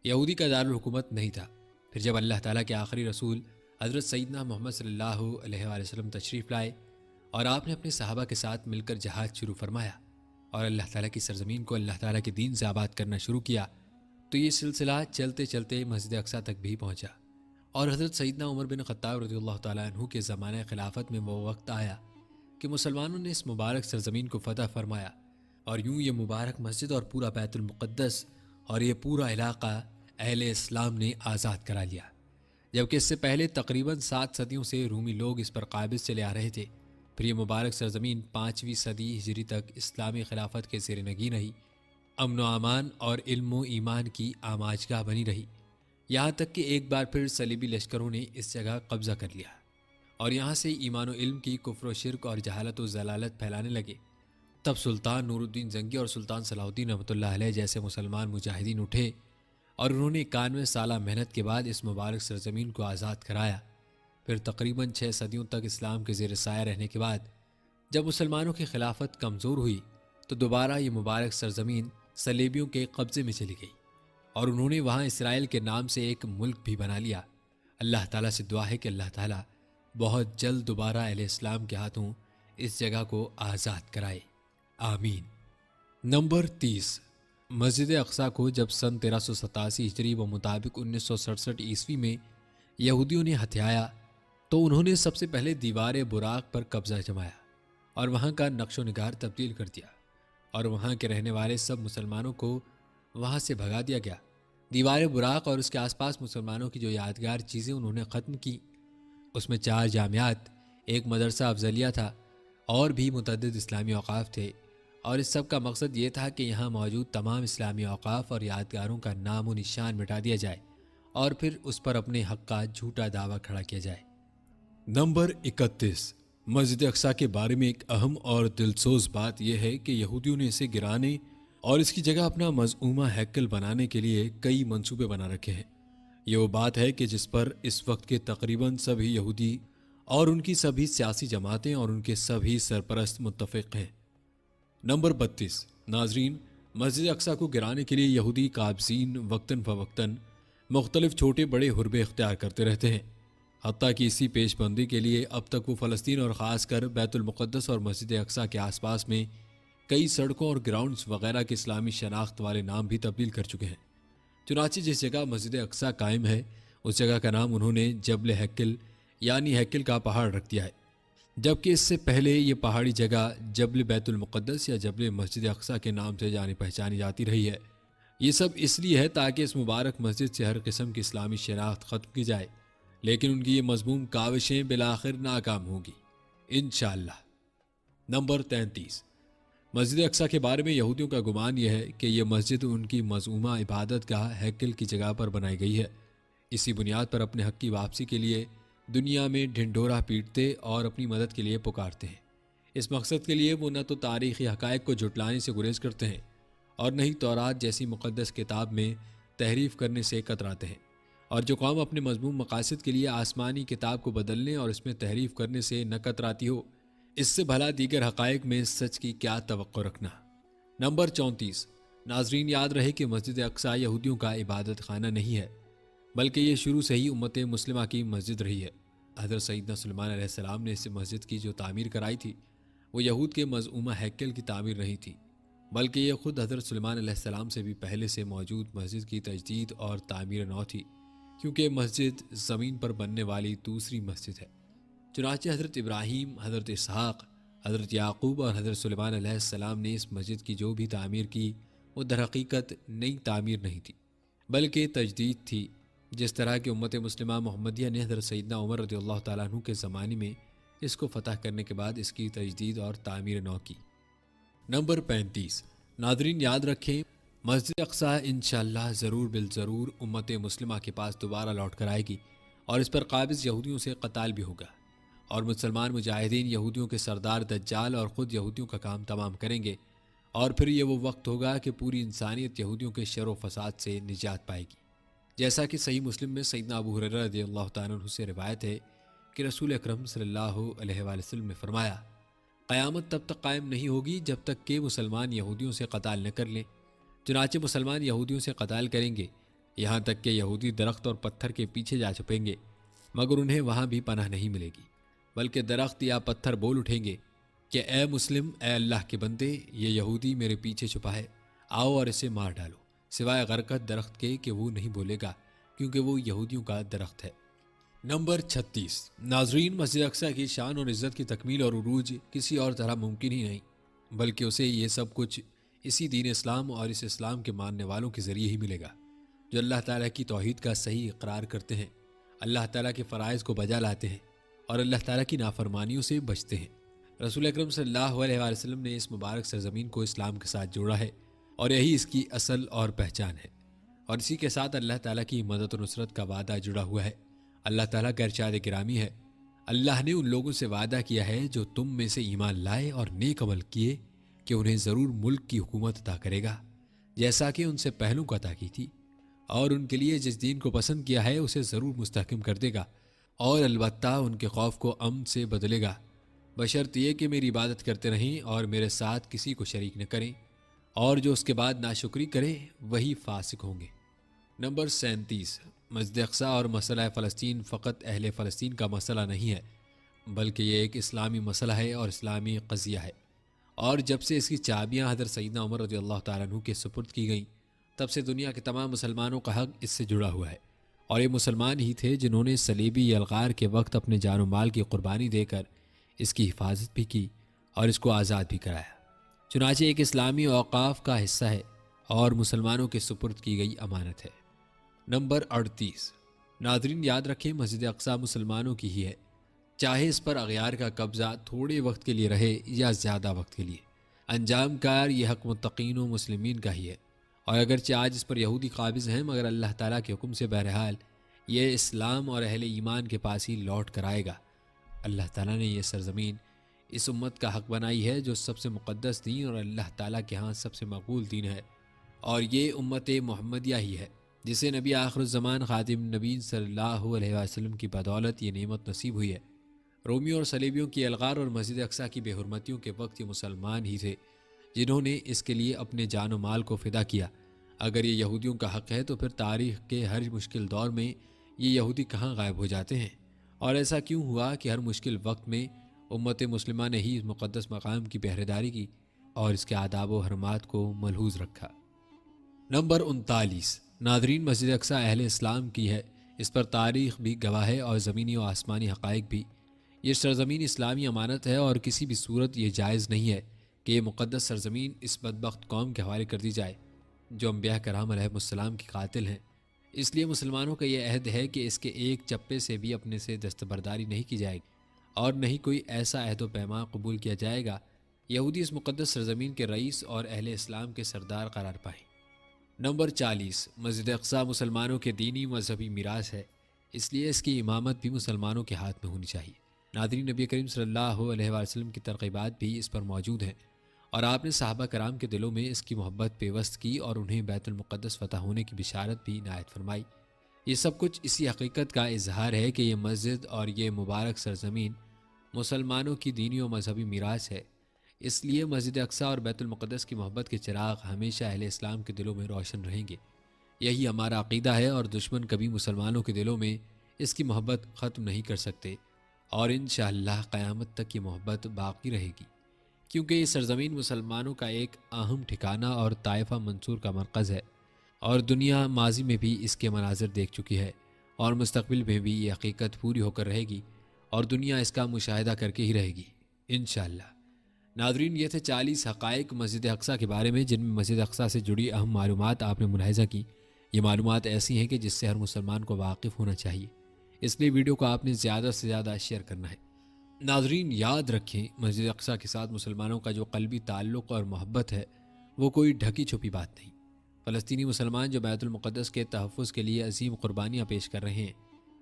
یہودی کا دارالحکومت نہیں تھا۔ پھر جب اللہ تعالیٰ کے آخری رسول حضرت سیدنا محمد صلی اللہ علیہ وآلہ وسلم تشریف لائے اور آپ نے اپنے صحابہ کے ساتھ مل کر جہاد شروع فرمایا اور اللہ تعالیٰ کی سرزمین کو اللہ تعالیٰ کے دین سے آباد کرنا شروع کیا، تو یہ سلسلہ چلتے چلتے مسجد اقصیٰ تک بھی پہنچا، اور حضرت سیدنا عمر بن خطاب رضی اللہ تعالیٰ عنہ کے زمانہ خلافت میں وہ وقت آیا کہ مسلمانوں نے اس مبارک سرزمین کو فتح فرمایا، اور یوں یہ مبارک مسجد اور پورا بیت المقدس اور یہ پورا علاقہ اہل اسلام نے آزاد کرا لیا، جبکہ اس سے پہلے تقریباً 7 صدیوں سے رومی لوگ اس پر قابض چلے آ رہے تھے۔ پھر یہ مبارک سرزمین 5ویں صدی ہجری تک اسلامی خلافت کے زیر نگین رہی، امن و امان اور علم و ایمان کی آماجگاہ بنی رہی، یہاں تک کہ ایک بار پھر صلیبی لشکروں نے اس جگہ قبضہ کر لیا، اور یہاں سے ایمان و علم کی کفر و شرک اور جہالت و ضلالت پھیلانے لگے۔ تب سلطان نور الدین زنگی اور سلطان صلاح الدین رحمۃ اللہ علیہ جیسے مسلمان مجاہدین اٹھے، اور انہوں نے 91 سالہ محنت کے بعد اس مبارک سرزمین کو آزاد کرایا۔ پھر تقریباً 6 صدیوں تک اسلام کے زیر سایہ رہنے کے بعد جب مسلمانوں کی خلافت کمزور ہوئی تو دوبارہ یہ مبارک سرزمین صلیبیوں کے قبضے میں چلی گئی، اور انہوں نے وہاں اسرائیل کے نام سے ایک ملک بھی بنا لیا۔ اللہ تعالیٰ سے دعا ہے کہ اللہ تعالیٰ بہت جلد دوبارہ اہل اسلام کے ہاتھوں اس جگہ کو آزاد کرائے، آمین۔ نمبر 30، مسجد اقصیٰ کو جب سن 1387 ہجری و مطابق 1967 عیسوی میں یہودیوں نے ہتھیایا تو انہوں نے سب سے پہلے دیوار براق پر قبضہ جمایا اور وہاں کا نقش و نگار تبدیل کر دیا، اور وہاں کے رہنے والے سب مسلمانوں کو وہاں سے بھگا دیا گیا۔ دیوار براق اور اس کے آس پاس مسلمانوں کی جو یادگار چیزیں انہوں نے ختم کی، اس میں 4 جامعات، ایک مدرسہ افضلیہ تھا، اور بھی متعدد اسلامی اوقاف تھے، اور اس سب کا مقصد یہ تھا کہ یہاں موجود تمام اسلامی اوقاف اور یادگاروں کا نام و نشان مٹا دیا جائے اور پھر اس پر اپنے حق کا جھوٹا دعویٰ کھڑا کیا جائے۔ نمبر 31، مسجد اقصیٰ کے بارے میں ایک اہم اور دلسوز بات یہ ہے کہ یہودیوں نے اسے گرانے اور اس کی جگہ اپنا مزعومہ ہیکل بنانے کے لیے کئی منصوبے بنا رکھے ہیں۔ یہ وہ بات ہے کہ جس پر اس وقت کے تقریباً سبھی یہودی اور ان کی سبھی سیاسی جماعتیں اور ان کے سبھی سرپرست متفق ہیں۔ نمبر 32، ناظرین، مسجد اقصیٰ کو گرانے کے لیے یہودی قابضین وقتاً فوقتاً مختلف چھوٹے بڑے حربے اختیار کرتے رہتے ہیں، حتیٰ کہ اسی پیش بندی کے لیے اب تک وہ فلسطین اور خاص کر بیت المقدس اور مسجد اقصیٰ کے آس پاس میں کئی سڑکوں اور گراؤنڈز وغیرہ کے اسلامی شناخت والے نام بھی تبدیل کر چکے ہیں۔ چنانچہ جس جگہ مسجد اقصیٰ قائم ہے اس جگہ کا نام انہوں نے جبل ہیکل یعنی ہیکل کا پہاڑ رکھ دیا ہے، جبکہ اس سے پہلے یہ پہاڑی جگہ جبل بیت المقدس یا جبل مسجد اقصیٰ کے نام سے جانی پہچانی جاتی رہی ہے۔ یہ سب اس لیے ہے تاکہ اس مبارک مسجد سے ہر قسم کی اسلامی شناخت ختم کی جائے، لیکن ان کی یہ مذموم کاوشیں بالآخر ناکام ہوں گی انشاءاللہ۔ نمبر 33، مسجد اقصیٰ کے بارے میں یہودیوں کا گمان یہ ہے کہ یہ مسجد ان کی مزعومہ عبادت گاہ ہیکل کی جگہ پر بنائی گئی ہے۔ اسی بنیاد پر اپنے حق کی واپسی کے لیے دنیا میں ڈھنڈورا پیٹتے اور اپنی مدد کے لیے پکارتے ہیں۔ اس مقصد کے لیے وہ نہ تو تاریخی حقائق کو جھٹلانے سے گریز کرتے ہیں اور نہ ہی تورات جیسی مقدس کتاب میں تحریف کرنے سے کتراتے ہیں، اور جو قوم اپنے مضمون مقاصد کے لیے آسمانی کتاب کو بدلنے اور اس میں تحریف کرنے سے نہ کتراتی ہو، اس سے بھلا دیگر حقائق میں سچ کی کیا توقع رکھنا۔ نمبر 34، ناظرین، یاد رہے کہ مسجد اقصیٰ یہودیوں کا عبادت خانہ نہیں ہے، بلکہ یہ شروع سے ہی امت مسلمہ کی مسجد رہی ہے۔ حضرت سیدنا سلیمان علیہ السلام نے اس مسجد کی جو تعمیر کرائی تھی وہ یہود کے مزعومہ ہیکل کی تعمیر نہیں تھی، بلکہ یہ خود حضرت سلیمان علیہ السلام سے بھی پہلے سے موجود مسجد کی تجدید اور تعمیر نو تھی، کیونکہ مسجد زمین پر بننے والی دوسری مسجد ہے۔ چنانچہ حضرت ابراہیم، حضرت اسحاق، حضرت یعقوب اور حضرت سلیمان علیہ السلام نے اس مسجد کی جو بھی تعمیر کی وہ در حقیقت نئی تعمیر نہیں تھی بلکہ تجدید تھی، جس طرح کہ امت مسلمہ محمدیہ نے حضرت سیدنا عمر رضی اللہ تعالیٰ عنہ کے زمانے میں اس کو فتح کرنے کے بعد اس کی تجدید اور تعمیر نو کی۔ نمبر 35، ناظرین یاد رکھیں مسجد اقصیٰ انشاءاللہ ضرور بالضرور امت مسلمہ کے پاس دوبارہ لوٹ کر آئے گی، اور اس پر قابض یہودیوں سے قتال بھی ہوگا، اور مسلمان مجاہدین یہودیوں کے سردار دجال اور خود یہودیوں کا کام تمام کریں گے، اور پھر یہ وہ وقت ہوگا کہ پوری انسانیت یہودیوں کے شر و فساد سے نجات پائے گی۔ جیسا کہ صحیح مسلم میں سیدنا ابو ہریرہ رضی اللہ تعالیٰ عنہ سے روایت ہے کہ رسول اکرم صلی اللہ علیہ وآلہ وسلم نے فرمایا، قیامت تب تک قائم نہیں ہوگی جب تک کہ مسلمان یہودیوں سے قتال نہ کر لیں۔ چنانچہ مسلمان یہودیوں سے قتال کریں گے، یہاں تک کہ یہودی درخت اور پتھر کے پیچھے جا چھپیں گے، مگر انہیں وہاں بھی پناہ نہیں ملے گی، بلکہ درخت یا پتھر بول اٹھیں گے کہ اے مسلم، اے اللہ کے بندے، یہ یہودی میرے پیچھے چھپا ہے، آؤ اور اسے مار ڈالو، سوائے غرقت درخت کے کہ وہ نہیں بولے گا، کیونکہ وہ یہودیوں کا درخت ہے۔ نمبر 36، ناظرین مسجد اقصیٰ کی شان اور عزت کی تکمیل اور عروج کسی اور طرح ممکن ہی نہیں، بلکہ اسے یہ سب کچھ اسی دین اسلام اور اس اسلام کے ماننے والوں کے ذریعے ہی ملے گا جو اللہ تعالیٰ کی توحید کا صحیح اقرار کرتے ہیں، اللہ تعالیٰ کے فرائض کو بجا لاتے ہیں، اور اللہ تعالیٰ کی نافرمانیوں سے بچتے ہیں۔ رسول اکرم صلی اللہ علیہ وآلہ وسلم نے اس مبارک سرزمین کو اسلام کے ساتھ جوڑا ہے، اور یہی اس کی اصل اور پہچان ہے، اور اسی کے ساتھ اللہ تعالیٰ کی مدد و نصرت کا وعدہ جڑا ہوا ہے۔ اللہ تعالیٰ کا ارشاد گرامی ہے، اللہ نے ان لوگوں سے وعدہ کیا ہے جو تم میں سے ایمان لائے اور نیک عمل کیے کہ انہیں ضرور ملک کی حکومت عطا کرے گا، جیسا کہ ان سے پہلوں کو عطا کی تھی، اور ان کے لیے جس دین کو پسند کیا ہے اسے ضرور مستحکم کر دے گا، اور البتہ ان کے خوف کو امن سے بدلے گا، بشرط یہ کہ میری عبادت کرتے رہیں اور میرے ساتھ کسی کو شریک نہ کریں، اور جو اس کے بعد ناشکری کرے وہی فاسق ہوں گے۔ نمبر 37، مسجد اقصیٰ اور مسئلہ فلسطین فقط اہل فلسطین کا مسئلہ نہیں ہے، بلکہ یہ ایک اسلامی مسئلہ ہے اور اسلامی قضیہ ہے، اور جب سے اس کی چابیاں حضرت سیدنا عمر رضی اللہ تعالیٰ عنہ کے سپرد کی گئیں، تب سے دنیا کے تمام مسلمانوں کا حق اس سے جڑا ہوا ہے، اور یہ مسلمان ہی تھے جنہوں نے صلیبی یلغار کے وقت اپنے جان و مال کی قربانی دے کر اس کی حفاظت بھی کی اور اس کو آزاد بھی کرایا۔ چنانچہ ایک اسلامی اوقاف کا حصہ ہے اور مسلمانوں کے سپرد کی گئی امانت ہے۔ نمبر 38، ناظرین یاد رکھیں مسجد اقصیٰ مسلمانوں کی ہی ہے، چاہے اس پر اغیار کا قبضہ تھوڑے وقت کے لیے رہے یا زیادہ وقت کے لیے، انجام کار یہ حق متقین و مسلمین کا ہی ہے، اور اگرچہ آج اس پر یہودی قابض ہیں، مگر اللہ تعالیٰ کے حکم سے بہرحال یہ اسلام اور اہل ایمان کے پاس ہی لوٹ کر آئے گا۔ اللہ تعالیٰ نے یہ سرزمین اس امت کا حق بنائی ہے جو سب سے مقدس دین اور اللہ تعالیٰ کے ہاں سب سے مقبول دین ہے، اور یہ امت محمدیہ ہی ہے جسے نبی آخر الزمان خاتم نبی صلی اللہ علیہ وسلم کی بدولت یہ نعمت نصیب ہوئی ہے۔ رومیوں اور صلیبیوں کی الغار اور مسجد اقصیٰ کی بے حرمتیوں کے وقت یہ مسلمان ہی تھے جنہوں نے اس کے لیے اپنے جان و مال کو فدا کیا۔ اگر یہ یہودیوں کا حق ہے تو پھر تاریخ کے ہر مشکل دور میں یہ یہودی کہاں غائب ہو جاتے ہیں، اور ایسا کیوں ہوا کہ ہر مشکل وقت میں امت مسلمہ نے ہی اس مقدس مقام کی پہرےداری کی اور اس کے آداب و حرمات کو ملحوظ رکھا۔ نمبر 39، ناظرین مسجد اقصیٰ اہل اسلام کی ہے، اس پر تاریخ بھی گواہ ہے اور زمینی و آسمانی حقائق بھی۔ یہ سرزمین اسلامی امانت ہے اور کسی بھی صورت یہ جائز نہیں ہے کہ یہ مقدس سرزمین اس بدبخت قوم کے حوالے کر دی جائے جو انبیاء کرام علیہ السلام کی قاتل ہیں۔ اس لیے مسلمانوں کا یہ عہد ہے کہ اس کے ایک چپے سے بھی اپنے سے دستبرداری نہیں کی جائے گی، اور نہ ہی کوئی ایسا عہد و پیمان قبول کیا جائے گا یہودی اس مقدس سرزمین کے رئیس اور اہل اسلام کے سردار قرار پائیں۔ نمبر 40، مسجد اقصیٰ مسلمانوں کے دینی مذہبی میراث ہے، اس لیے اس کی امامت بھی مسلمانوں کے ہاتھ میں ہونی چاہیے۔ ناظرین نبی کریم صلی اللہ علیہ وسلم کی ترغیبات بھی اس پر موجود ہیں، اور آپ نے صحابہ کرام کے دلوں میں اس کی محبت پیوست کی اور انہیں بیت المقدس فتح ہونے کی بشارت بھی عنایت فرمائی۔ یہ سب کچھ اسی حقیقت کا اظہار ہے کہ یہ مسجد اور یہ مبارک سرزمین مسلمانوں کی دینی و مذہبی میراث ہے، اس لیے مسجد اقصیٰ اور بیت المقدس کی محبت کے چراغ ہمیشہ اہل اسلام کے دلوں میں روشن رہیں گے۔ یہی ہمارا عقیدہ ہے، اور دشمن کبھی مسلمانوں کے دلوں میں اس کی محبت ختم نہیں کر سکتے، اور انشاءاللہ قیامت تک یہ محبت باقی رہے گی، کیونکہ یہ سرزمین مسلمانوں کا ایک اہم ٹھکانہ اور طائفہ منصور کا مرکز ہے، اور دنیا ماضی میں بھی اس کے مناظر دیکھ چکی ہے، اور مستقبل میں بھی یہ حقیقت پوری ہو کر رہے گی، اور دنیا اس کا مشاہدہ کر کے ہی رہے گی انشاءاللہ۔ ناظرین یہ تھے 40 حقائق مسجد اقصیٰ کے بارے میں جن میں مسجد اقصیٰ سے جڑی اہم معلومات آپ نے ملاحظہ کی۔ یہ معلومات ایسی ہیں کہ جس سے ہر مسلمان کو واقف ہونا چاہیے، اس لیے ویڈیو کو آپ نے زیادہ سے زیادہ شیئر کرنا ہے۔ ناظرین یاد رکھیں، مسجد اقصیٰ کے ساتھ مسلمانوں کا جو قلبی تعلق اور محبت ہے وہ کوئی ڈھکی چھپی بات نہیں۔ فلسطینی مسلمان جو بیت المقدس کے تحفظ کے لیے عظیم قربانیاں پیش کر رہے ہیں،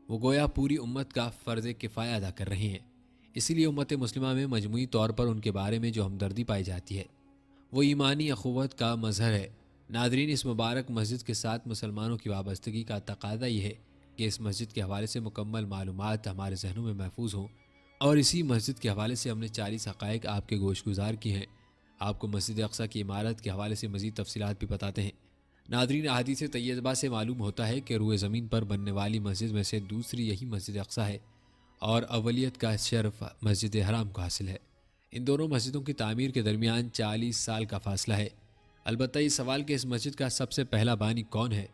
وہ گویا پوری امت کا فرض کفایہ ادا کر رہے ہیں۔ اسی لیے امت مسلمہ میں مجموعی طور پر ان کے بارے میں جو ہمدردی پائی جاتی ہے وہ ایمانی اخوت کا مظہر ہے۔ ناظرین، اس مبارک مسجد کے ساتھ مسلمانوں کی وابستگی کا تقاضا یہ ہے کہ اس مسجد کے حوالے سے مکمل معلومات ہمارے ذہنوں میں محفوظ ہوں، اور اسی مسجد کے حوالے سے ہم نے 40 حقائق آپ کے گوش گزار کی ہیں۔ آپ کو مسجد اقصیٰ کی عمارت کے حوالے سے مزید تفصیلات بھی بتاتے ہیں۔ ناظرین، احادیث طیبہ سے معلوم ہوتا ہے کہ روئے زمین پر بننے والی مسجد میں سے دوسری یہی مسجد اقصیٰ ہے، اور اولیت کا شرف مسجد حرام کو حاصل ہے۔ ان دونوں مسجدوں کی تعمیر کے درمیان 40 سال کا فاصلہ ہے۔ البتہ یہ سوال کہ اس مسجد کا سب سے پہلا بانی کون ہے،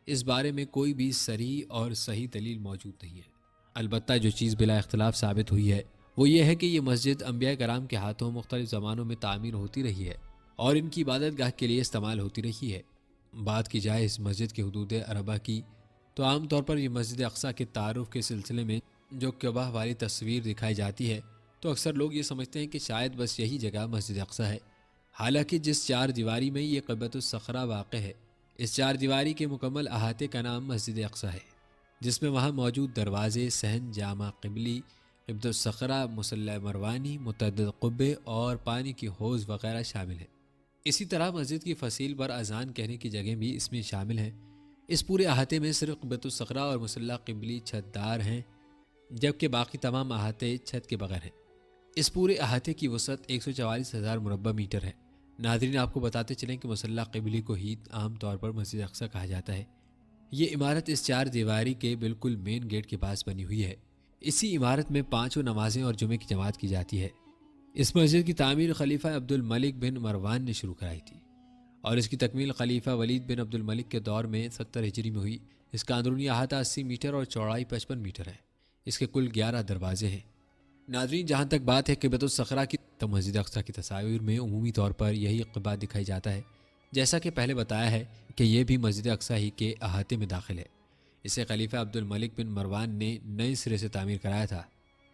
اس بارے میں کوئی بھی صریح اور صحیح دلیل موجود نہیں ہے۔ البتہ جو چیز بلا اختلاف ثابت ہوئی ہے وہ یہ ہے کہ یہ مسجد انبیاء کرام کے ہاتھوں مختلف زمانوں میں تعمیر ہوتی رہی ہے اور ان کی عبادت گاہ کے لیے استعمال ہوتی رہی ہے۔ بات کی جائے اس مسجد کے حدود اربع کی تو عام طور پر یہ مسجد اقصیٰ کے تعارف کے سلسلے میں جو کعبہ والی تصویر دکھائی جاتی ہے تو اکثر لوگ یہ سمجھتے ہیں کہ شاید بس یہی جگہ مسجد اقصیٰ ہے، حالانکہ جس چار دیواری میں یہ قبۃ الصخرہ واقع ہے، اس چار دیواری کے مکمل احاطے کا نام مسجد اقصیٰ ہے، جس میں وہاں موجود دروازے، صحن، جامع قبلی، قبۃ الصخرہ، مصلی مروانی، متعدد قبے اور پانی کی حوض وغیرہ شامل ہیں۔ اسی طرح مسجد کی فصیل پر اذان کہنے کی جگہ بھی اس میں شامل ہیں۔ اس پورے احاطے میں صرف قبۃ الصخرہ اور مصلی قبلی چھت دار ہیں، جبکہ باقی تمام احاطے چھت کے بغیر ہیں۔ اس پورے احاطے کی وسعت 144,000 مربع میٹر ہے۔ ناظرین، آپ کو بتاتے چلیں کہ مصلی قبلی کو ہی عام طور پر مسجد اقصیٰ کہا جاتا ہے۔ یہ عمارت اس چار دیواری کے بالکل مین گیٹ کے پاس بنی ہوئی ہے۔ اسی عمارت میں 5 نمازیں اور جمعے کی جماعت کی جاتی ہے۔ اس مسجد کی تعمیر خلیفہ عبد الملک بن مروان نے شروع کرائی تھی اور اس کی تکمیل خلیفہ ولید بن عبد الملک کے دور میں 70 ہجری میں ہوئی۔ اس کا اندرونی احاطہ 80 میٹر اور چوڑائی 55 میٹر ہے۔ اس کے کل 11 دروازے ہیں۔ ناظرین، جہاں تک بات ہے قبۃ الصخرہ کی تو مسجد اقصیٰ کی تصاویر میں عمومی طور پر یہی قبہ دکھائی جاتا ہے، جیسا کہ پہلے بتایا ہے کہ یہ بھی مسجد اقصیٰ ہی کے احاطے میں داخل ہے۔ اسے خلیفہ عبد الملک بن مروان نے نئے سرے سے تعمیر کرایا تھا،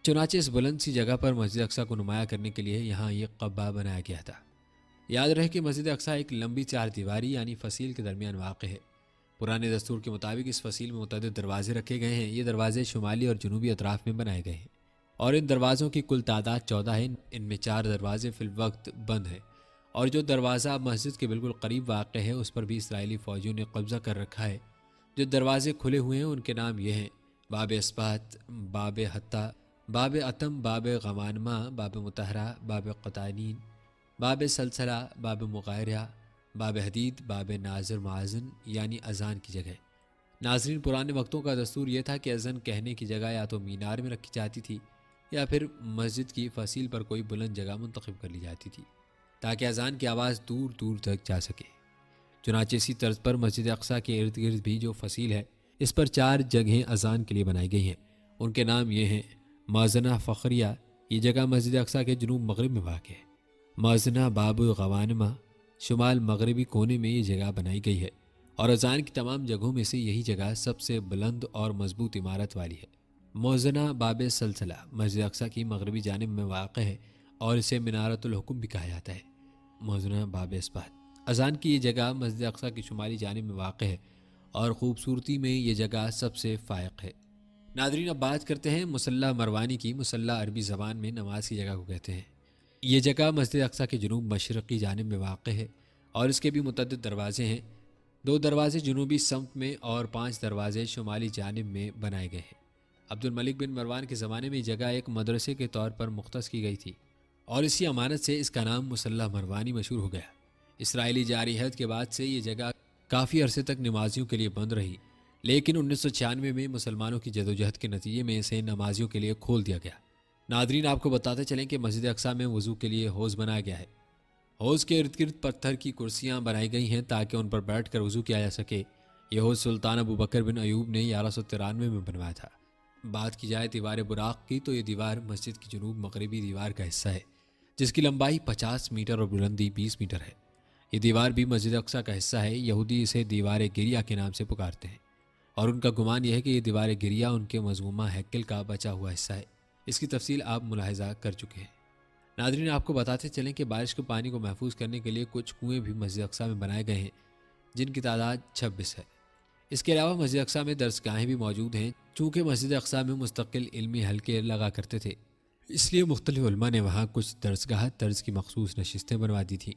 چنانچہ اس بلند سی جگہ پر مسجد اقصیٰ کو نمایاں کرنے کے لیے یہاں یہ قبہ بنایا گیا تھا۔ یاد رہے کہ مسجد اقصیٰ ایک لمبی چار دیواری یعنی فصیل کے درمیان واقع ہے۔ پرانے دستور کے مطابق اس فصیل میں متعدد دروازے رکھے گئے ہیں۔ یہ دروازے شمالی اور جنوبی اطراف میں بنائے گئے ہیں اور ان دروازوں کی کل تعداد 14 ہے۔ ان میں 4 دروازے فی الوقت بند ہیں، اور جو دروازہ مسجد کے بالکل قریب واقع ہے اس پر بھی اسرائیلی فوجیوں نے قبضہ کر رکھا ہے۔ جو دروازے کھلے ہوئے ہیں ان کے نام یہ ہیں: باب اسبات، باب حتہ، باب اتم، باب غوانمہ، باب مطہرہ، باب قطانین، باب سلسلہ، باب مغیرہ، باب حدید، باب ناظر معاذن یعنی اذان کی جگہ۔ ناظرین، پرانے وقتوں کا دستور یہ تھا کہ اذان کہنے کی جگہ یا تو مینار میں رکھی جاتی تھی یا پھر مسجد کی فصیل پر کوئی بلند جگہ منتخب کر لی جاتی تھی تاکہ اذان کی آواز دور دور تک جا سکے۔ چنانچہ اسی طرز پر مسجد اقصیٰ کے ارد گرد بھی جو فصیل ہے اس پر 4 جگہیں اذان کے لیے بنائی گئی ہیں۔ ان کے نام یہ ہیں: مؤذنہ فخریہ، یہ جگہ مسجد اقصیٰ کے جنوب مغرب میں واقع ہے۔ مؤذنہ باب غوانمہ، شمال مغربی کونے میں یہ جگہ بنائی گئی ہے، اور اذان کی تمام جگہوں میں سے یہی جگہ سب سے بلند اور مضبوط عمارت والی ہے۔ مؤذنہ باب سلسلہ مسجد اقصیٰ کی مغربی جانب میں واقع ہے اور اسے منارۃ الحکم بھی کہا جاتا ہے۔ مؤذنہ باب اسبات، اذان کی یہ جگہ مسجد اقصیٰ کی شمالی جانب میں واقع ہے اور خوبصورتی میں یہ جگہ سب سے فائق ہے۔ ناظرین، اب بات کرتے ہیں مصلی مروانی کی۔ مصلی عربی زبان میں نماز کی جگہ کو کہتے ہیں۔ یہ جگہ مسجد اقصیٰ کے جنوب مشرقی جانب میں واقع ہے اور اس کے بھی متعدد دروازے ہیں۔ 2 دروازے جنوبی سمت میں اور 5 دروازے شمالی جانب میں بنائے گئے ہیں۔ عبد الملک بن مروان کے زمانے میں یہ جگہ ایک مدرسے کے طور پر مختص کی گئی تھی اور اسی امانت سے اس کا نام مصلی مروانی مشہور ہو گیا۔ اسرائیلی جارحیت کے بعد سے یہ جگہ کافی عرصے تک نمازیوں کے لیے بند رہی، لیکن 1996 میں مسلمانوں کی جدوجہد کے نتیجے میں اسے نمازیوں کے لیے کھول دیا گیا۔ ناظرین، آپ کو بتاتے چلیں کہ مسجد اقصیٰ میں وضو کے لیے حوض بنایا گیا ہے۔ حوض کے ارد گرد پتھر کی کرسیاں بنائی گئی ہیں تاکہ ان پر بیٹھ کر وضو کیا جا سکے۔ یہ حوض سلطان ابو بکر بن ایوب نے 1193 میں بنوایا تھا۔ بات کی جائے دیوار براق کی تو یہ دیوار مسجد کی جنوب مغربی دیوار کا حصہ ہے، جس کی لمبائی 50 میٹر اور بلندی 20 میٹر ہے۔ یہ دیوار بھی مسجد اقصیٰ کا حصہ ہے۔ یہودی اسے دیوار گریہ کے نام سے پکارتے ہیں اور ان کا گمان یہ ہے کہ یہ دیوار گریہ ان کے مظلومہ ہیکل کا بچا ہوا حصہ ہے۔ اس کی تفصیل آپ ملاحظہ کر چکے ہیں۔ ناظرین، آپ کو بتاتے چلیں کہ بارش کے پانی کو محفوظ کرنے کے لیے کچھ کنویں بھی مسجد اقصی میں بنائے گئے ہیں، جن کی تعداد 26 ہے۔ اس کے علاوہ مسجد اقصی میں درسگاہیں بھی موجود ہیں۔ چونکہ مسجد اقصی میں مستقل علمی حلقے لگا کرتے تھے، اس لیے مختلف علماء نے وہاں کچھ درسگاہ طرز کی مخصوص نشستیں بنوا دی تھیں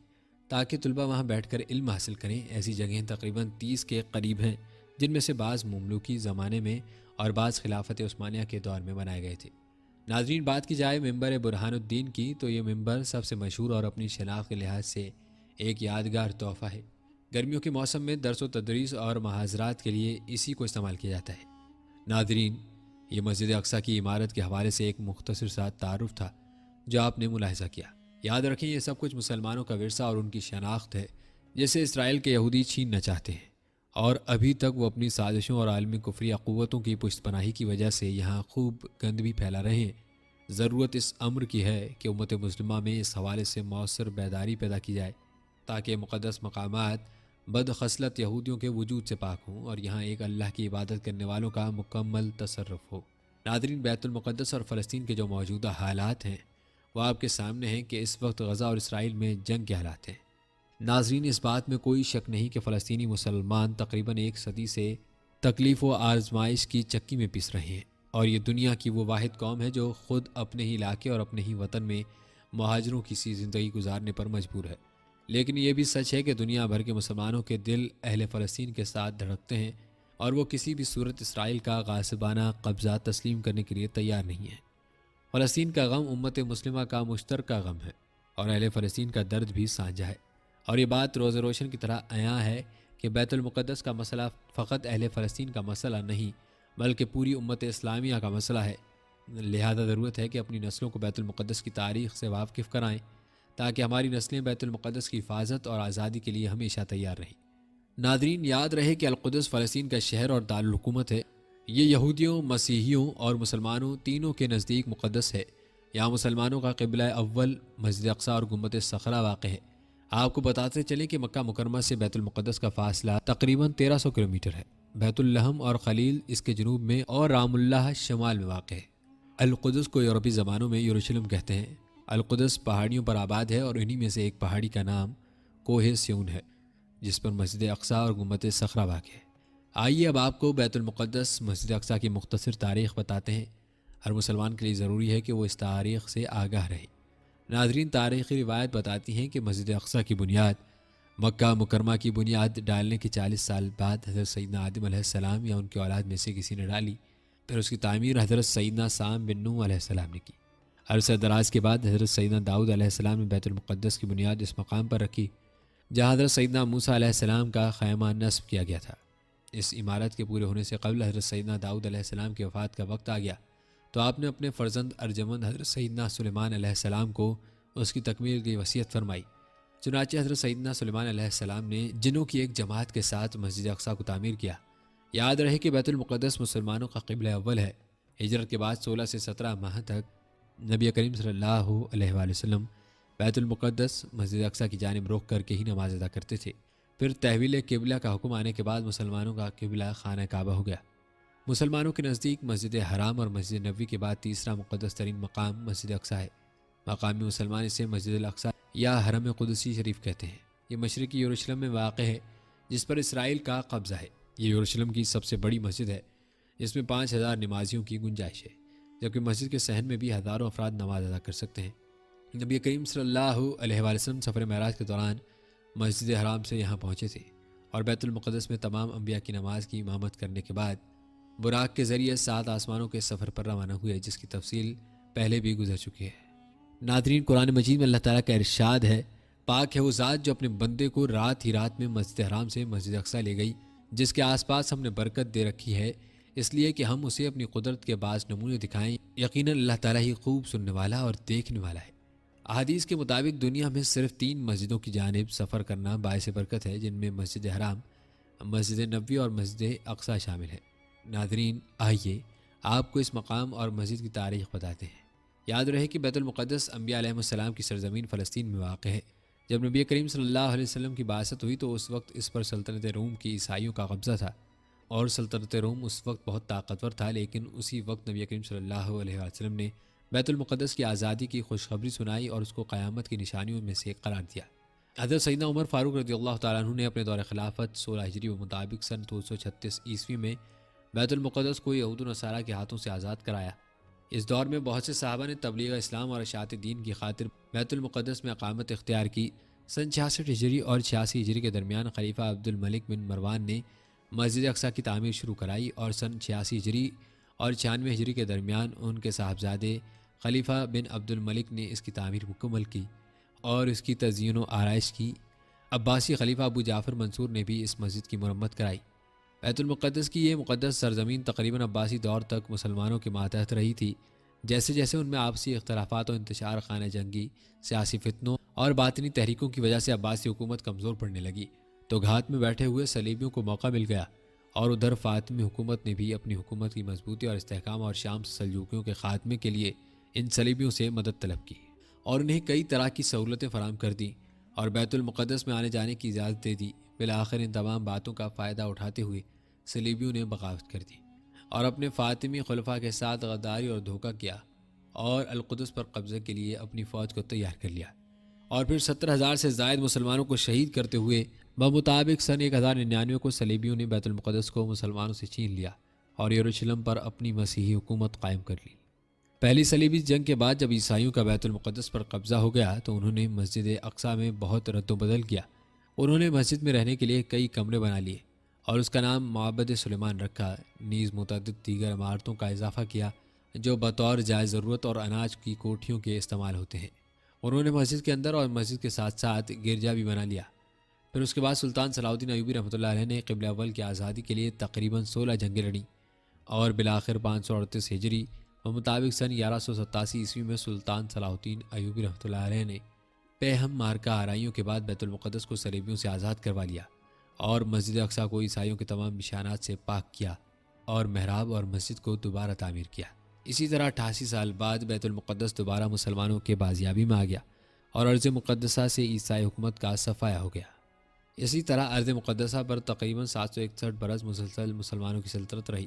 تاکہ طلباء وہاں بیٹھ کر علم حاصل کریں۔ ایسی جگہیں تقریباً 30 کے قریب ہیں، جن میں سے بعض مملوکی زمانے میں اور بعض خلافت عثمانیہ کے دور میں بنائے گئے تھے۔ ناظرین، بات کی جائے ممبر برہان الدین کی تو یہ ممبر سب سے مشہور اور اپنی شناخت کے لحاظ سے ایک یادگار تحفہ ہے۔ گرمیوں کے موسم میں درس و تدریس اور محاضرات کے لیے اسی کو استعمال کیا جاتا ہے۔ ناظرین، یہ مسجد اقصی کی عمارت کے حوالے سے ایک مختصر سا تعارف تھا جو آپ نے ملاحظہ کیا۔ یاد رکھیں، یہ سب کچھ مسلمانوں کا ورثہ اور ان کی شناخت ہے جسے اسرائیل کے یہودی چھیننا چاہتے ہیں، اور ابھی تک وہ اپنی سازشوں اور عالمی کفری قوتوں کی پشت پناہی کی وجہ سے یہاں خوب گند بھی پھیلا رہے ہیں۔ ضرورت اس امر کی ہے کہ امت مسلمہ میں اس حوالے سے مؤثر بیداری پیدا کی جائے تاکہ مقدس مقامات بد خصلت یہودیوں کے وجود سے پاک ہوں اور یہاں ایک اللہ کی عبادت کرنے والوں کا مکمل تصرف ہو۔ ناظرین، بیت المقدس اور فلسطین کے جو موجودہ حالات ہیں وہ آپ کے سامنے ہیں کہ اس وقت غزہ اور اسرائیل میں جنگ کے حالات ہیں۔ ناظرین، اس بات میں کوئی شک نہیں کہ فلسطینی مسلمان تقریباً 1 صدی سے تکلیف و آزمائش کی چکی میں پس رہے ہیں، اور یہ دنیا کی وہ واحد قوم ہے جو خود اپنے ہی علاقے اور اپنے ہی وطن میں مہاجروں کی سی زندگی گزارنے پر مجبور ہے۔ لیکن یہ بھی سچ ہے کہ دنیا بھر کے مسلمانوں کے دل اہل فلسطین کے ساتھ دھڑکتے ہیں اور وہ کسی بھی صورت اسرائیل کا غاصبانہ قبضہ تسلیم کرنے کے لیے تیار نہیں ہیں۔ فلسطین کا غم امت مسلمہ کا مشترکہ غم ہے اور اہل فلسطین کا درد بھی سانجھا ہے، اور یہ بات روز روشن کی طرح عیاں ہے کہ بیت المقدس کا مسئلہ فقط اہل فلسطین کا مسئلہ نہیں بلکہ پوری امت اسلامیہ کا مسئلہ ہے۔ لہذا ضرورت ہے کہ اپنی نسلوں کو بیت المقدس کی تاریخ سے واقف کرائیں تاکہ ہماری نسلیں بیت المقدس کی حفاظت اور آزادی کے لیے ہمیشہ تیار رہیں۔ ناظرین، یاد رہے کہ القدس فلسطین کا شہر اور دارالحکومت ہے۔ یہ یہودیوں، مسیحیوں اور مسلمانوں تینوں کے نزدیک مقدس ہے۔ یہاں مسلمانوں کا قبلہ اول مسجد اقصی اور گنبد صخرہ واقع ہے۔ آپ کو بتاتے چلیں کہ مکہ مکرمہ سے بیت المقدس کا فاصلہ تقریباً 1300 کلومیٹر ہے۔ بیت الحم اور خلیل اس کے جنوب میں اور رام اللہ شمال میں واقع ہے۔ القدس کو یورپی زبانوں میں یروشلم کہتے ہیں۔ القدس پہاڑیوں پر آباد ہے اور انہی میں سے ایک پہاڑی کا نام کوہ سیون ہے جس پر مسجد اقصی اور گنبد صخرہ واقع ہے۔ آئیے اب آپ کو بیت المقدس مسجد اقصی کی مختصر تاریخ بتاتے ہیں۔ ہر مسلمان کے لیے ضروری ہے کہ وہ اس تاریخ سے آگاہ رہے۔ ناظرین، تاریخی روایت بتاتی ہیں کہ مسجد اقصی کی بنیاد مکہ مکرمہ کی بنیاد ڈالنے کے 40 سال بعد حضرت سیدنا آدم علیہ السلام یا ان کی اولاد میں سے کسی نے ڈالی۔ پھر اس کی تعمیر حضرت سیدنا سام بن نوح علیہ السلام نے کی۔ عرصہ دراز کے بعد حضرت سیدنا داؤد علیہ السلام نے بیت المقدس کی بنیاد اس مقام پر رکھی جہاں حضرت سیدنا موسیٰ علیہ السلام کا خیمہ نصب کیا گیا تھا۔ اس عمارت کے پورے ہونے سے قبل حضرت سیدنا داؤد علیہ السلام کی وفات کا وقت آ گیا تو آپ نے اپنے فرزند ارجمند حضرت سیدنا سلیمان علیہ السلام کو اس کی تکمیل کی وصیت فرمائی۔ چنانچہ حضرت سیدنا سلیمان علیہ السلام نے جنوں کی ایک جماعت کے ساتھ مسجد اقصی کو تعمیر کیا۔ یاد رہے کہ بیت المقدس مسلمانوں کا قبلہ اول ہے۔ ہجرت کے بعد 16 سے 17 ماہ تک نبی کریم صلی اللہ علیہ وآلہ وسلم بیت المقدس مسجد اقصی کی جانب رخ کر کے ہی نماز ادا کرتے تھے۔ پھر تحویل قبلہ کا حکم آنے کے بعد مسلمانوں کا قبلہ خانہ کعبہ ہو گیا۔ مسلمانوں کے نزدیک مسجد حرام اور مسجد نبوی کے بعد تیسرا مقدس ترین مقام مسجد اقصی ہے۔ مقامی مسلمان اسے مسجد الاقصی یا حرم قدسی شریف کہتے ہیں۔ یہ مشرقی یروشلم میں واقع ہے جس پر اسرائیل کا قبضہ ہے۔ یہ یروشلم کی سب سے بڑی مسجد ہے جس میں 5000 نمازیوں کی گنجائش ہے، جبکہ مسجد کے صحن میں بھی ہزاروں افراد نماز ادا کر سکتے ہیں۔ نبی کریم صلی اللہ علیہ وآلہ وسلم سفر معراج کے دوران مسجد حرام سے یہاں پہنچے تھے اور بیت المقدس میں تمام انبیاء کی نماز کی امامت کرنے کے بعد براق کے ذریعے 7 آسمانوں کے سفر پر روانہ ہوئے، جس کی تفصیل پہلے بھی گزر چکی ہے۔ ناظرین، قرآن مجید میں اللہ تعالیٰ کا ارشاد ہے، پاک ہے وہ ذات جو اپنے بندے کو رات ہی رات میں مسجد حرام سے مسجد اقصی لے گئی، جس کے آس پاس ہم نے برکت دے رکھی ہے اس لیے کہ ہم اسے اپنی قدرت کے بعض نمونے دکھائیں۔ یقیناً اللہ تعالیٰ ہی خوب سننے والا اور دیکھنے والا ہے۔ احادیث کے مطابق دنیا میں صرف 3 مسجدوں کی جانب سفر کرنا باعث برکت ہے، جن میں مسجد حرام، مسجد نبوی اور مسجد اقصی شامل ہے۔ ناظرین، آئیے آپ کو اس مقام اور مسجد کی تاریخ بتاتے ہیں۔ یاد رہے کہ بیت المقدس انبیاء علیہ السلام کی سرزمین فلسطین میں واقع ہے۔ جب نبی کریم صلی اللہ علیہ وسلم کی بعثت ہوئی تو اس وقت اس پر سلطنت روم کی عیسائیوں کا قبضہ تھا، اور سلطنت روم اس وقت بہت طاقتور تھا، لیکن اسی وقت نبی کریم صلی اللہ علیہ وسلم نے بیت المقدس کی آزادی کی خوشخبری سنائی اور اس کو قیامت کی نشانیوں میں سے قرار دیا۔ حضرت سیدنا عمر فاروق رضی اللہ تعالیٰ عنہ نے اپنے دور خلافت 16 ہجری و مطابق سن 236 عیسوی میں بیت المقدس کو یہود و نصارہ کے ہاتھوں سے آزاد کرایا۔ اس دور میں بہت سے صحابہ نے تبلیغ اسلام اور اشاعت دین کی خاطر بیت المقدس میں اقامت اختیار کی۔ سن 66 ہجری اور 86 ہجری کے درمیان خلیفہ عبد الملک بن مروان نے مسجد اقصیٰ کی تعمیر شروع کرائی اور سن 86 ہجری اور 96 ہجری کے درمیان ان کے صاحبزادے خلیفہ بن عبد الملک نے اس کی تعمیر مکمل کی اور اس کی تزئین و آرائش کی۔ عباسی خلیفہ ابو جعفر منصور نے بھی اس مسجد کی مرمت کرائی۔ بیت المقدس کی یہ مقدس سرزمین تقریباً عباسی دور تک مسلمانوں کے ماتحت رہی تھی۔ جیسے جیسے ان میں آپسی اختلافات و انتشار خانہ جنگی، سیاسی فتنوں اور باطنی تحریکوں کی وجہ سے عباسی حکومت کمزور پڑنے لگی تو گھات میں بیٹھے ہوئے صلیبیوں کو موقع مل گیا، اور ادھر فاطمی حکومت نے بھی اپنی حکومت کی مضبوطی اور استحکام اور شام سے سلجوقیوں کے خاتمے کے لیے ان صلیبیوں سے مدد طلب کی اور انہیں کئی طرح کی سہولتیں فراہم کر دیں اور بیت المقدس میں آنے جانے کی اجازت دے دی۔ بالآخر ان تمام باتوں کا فائدہ اٹھاتے ہوئے صلیبیوں نے بغاوت کر دی اور اپنے فاطمی خلفاء کے ساتھ غداری اور دھوکہ کیا اور القدس پر قبضے کے لیے اپنی فوج کو تیار کر لیا، اور پھر 70,000 سے زائد مسلمانوں کو شہید کرتے ہوئے بمطابق سن 1099 کو صلیبیوں نے بیت المقدس کو مسلمانوں سے چھین لیا اور یروشلم پر اپنی مسیحی حکومت قائم کر لی۔ پہلی صلیبی جنگ کے بعد جب عیسائیوں کا بیت المقدس پر قبضہ ہو گیا تو انہوں نے مسجد اقصیٰ میں بہت رد و بدل کیا۔ انہوں نے مسجد میں رہنے کے لیے کئی کمرے بنا لیے اور اس کا نام معبد سلیمان رکھا، نیز متعدد دیگر عمارتوں کا اضافہ کیا جو بطور جائز ضرورت اور اناج کی کوٹھیوں کے استعمال ہوتے ہیں۔ انہوں نے مسجد کے اندر اور مسجد کے ساتھ ساتھ گرجا بھی بنا لیا۔ پھر اس کے بعد سلطان صلاح الدین ایوبی رحمۃ اللہ علیہ نے قبلہ اول کی آزادی کے لیے تقریباً 16 جنگیں لڑیں اور بالآخر 538 ہجری مطابق سن 1187 عیسوی میں سلطان صلاح الدین ایوبی رحمۃ اللہ علیہ نے پیہم مارکہ آرائیوں کے بعد بیت المقدس کو صلیبیوں سے آزاد کروا لیا اور مسجد اقصیٰ کو عیسائیوں کے تمام نشانات سے پاک کیا اور محراب اور مسجد کو دوبارہ تعمیر کیا۔ اسی طرح 88 سال بعد بیت المقدس دوبارہ مسلمانوں کے بازیابی میں آ گیا اور ارض مقدسہ سے عیسائی حکومت کا صفایا ہو گیا۔ اسی طرح ارض مقدسہ پر تقریباً 761 برس مسلسل مسلمانوں کی سلطنت رہی۔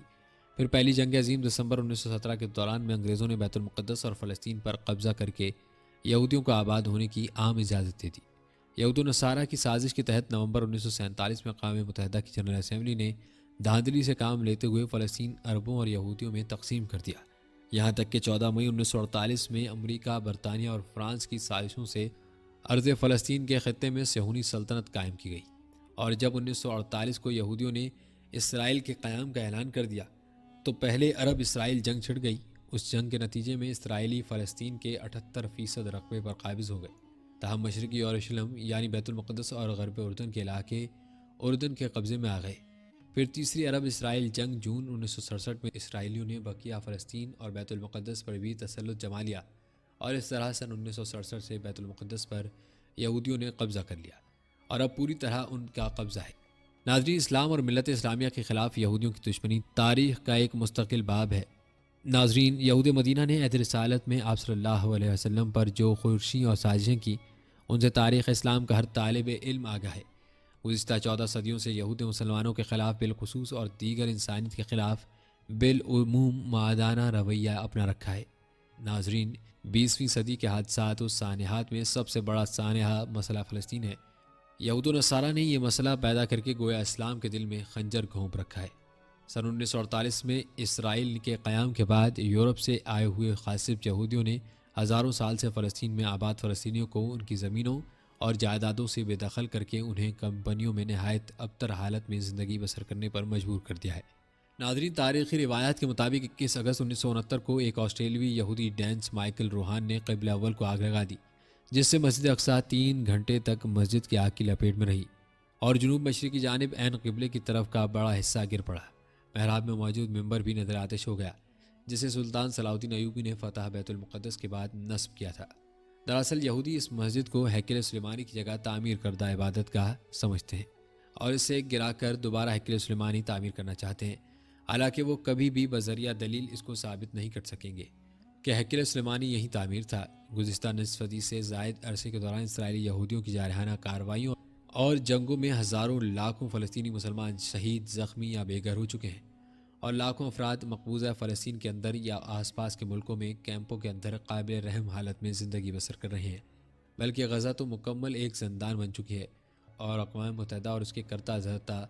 پھر پہلی جنگ عظیم دسمبر 1917 کے دوران میں انگریزوں نے بیت المقدس اور فلسطین پر قبضہ کر کے یہودیوں کو آباد ہونے کی عام اجازت دے دی۔ یہود و نصارہ کی سازش کے تحت نومبر 1947 میں اقوام متحدہ کی جنرل اسمبلی نے دھاندلی سے کام لیتے ہوئے فلسطین عربوں اور یہودیوں میں تقسیم کر دیا، یہاں تک کہ 14 مئی 1948 میں امریکہ، برطانیہ اور فرانس کی سازشوں سے ارض فلسطین کے خطے میں صہیونی سلطنت قائم کی گئی، اور جب 1948 کو یہودیوں نے اسرائیل کے قیام کا اعلان کر دیا تو پہلے عرب اسرائیل جنگ چھڑ گئی۔ اس جنگ کے نتیجے میں اسرائیلی فلسطین کے 78% رقبے پر قابض ہو گئے، تاہم مشرقی یروشلم یعنی بیت المقدس اور غرب اردن کے علاقے اردن کے قبضے میں آ گئے۔ پھر تیسری عرب اسرائیل جنگ جون 1967 میں اسرائیلیوں نے بقیہ فلسطین اور بیت المقدس پر بھی تسلط جما لیا، اور اس طرح سن 1967 سے بیت المقدس پر یہودیوں نے قبضہ کر لیا اور اب پوری طرح ان کا قبضہ ہے۔ ناظرین، اسلام اور ملت اسلامیہ کے خلاف یہودیوں کی دشمنی تاریخ کا ایک مستقل باب ہے۔ ناظرین، یہود مدینہ نے عہد رسالت میں آپ صلی اللہ علیہ وسلم پر جو خورشیں اور سازشیں کی، ان سے تاریخ اسلام کا ہر طالب علم آگاہ ہے۔ گزشتہ 14 صدیوں سے یہود مسلمانوں کے خلاف بالخصوص اور دیگر انسانیت کے خلاف بالعموم معادانہ رویہ اپنا رکھا ہے۔ ناظرین، 20ویں صدی کے حادثات و سانحات میں سب سے بڑا سانحہ مسئلہ فلسطین ہے۔ یہود و نصارہ نے یہ مسئلہ پیدا کر کے گویا اسلام کے دل میں خنجر گھونپ رکھا ہے۔ سن 1948 میں اسرائیل کے قیام کے بعد یورپ سے آئے ہوئے غاصب یہودیوں نے ہزاروں سال سے فلسطین میں آباد فلسطینیوں کو ان کی زمینوں اور جائیدادوں سے بے دخل کر کے انہیں کمپنیوں میں نہایت ابتر حالت میں زندگی بسر کرنے پر مجبور کر دیا ہے۔ ناظرین، تاریخی روایات کے مطابق 21 اگست 1969 کو ایک آسٹریلوی یہودی ڈینس مائیکل روہان نے قبلہ اول کو آگ لگا دی، جس سے مسجد اقصیٰ 3 گھنٹے تک مسجد کی آگ کی لپیٹ میں رہی اور جنوب مشرقی جانب عین قبلے کی طرف کا بڑا حصہ گر پڑا۔ محراب میں موجود ممبر بھی نظر آتش ہو گیا، جسے سلطان صلاح الدین ایوبی نے فتح بیت المقدس کے بعد نصب کیا تھا۔ دراصل یہودی اس مسجد کو ہیکل سلیمانی کی جگہ تعمیر کردہ عبادت گاہ سمجھتے ہیں اور اسے گرا کر دوبارہ ہیکل سلیمانی تعمیر کرنا چاہتے ہیں، حالانکہ وہ کبھی بھی بذریعہ دلیل اس کو ثابت نہیں کر سکیں گے کہ ہیکل سلیمانی یہی تعمیر تھا۔ گزشتہ نصف صدی سے زائد عرصے کے دوران اسرائیلی یہودیوں کی جارحانہ کارروائیوں اور جنگوں میں ہزاروں لاکھوں فلسطینی مسلمان شہید، زخمی یا بے گھر ہو چکے ہیں، اور لاکھوں افراد مقبوضہ فلسطین کے اندر یا آس پاس کے ملکوں میں کیمپوں کے اندر قابل رحم حالت میں زندگی بسر کر رہے ہیں، بلکہ غزہ تو مکمل ایک زندان بن چکی ہے، اور اقوام متحدہ اور اس کے کرتا دھرتا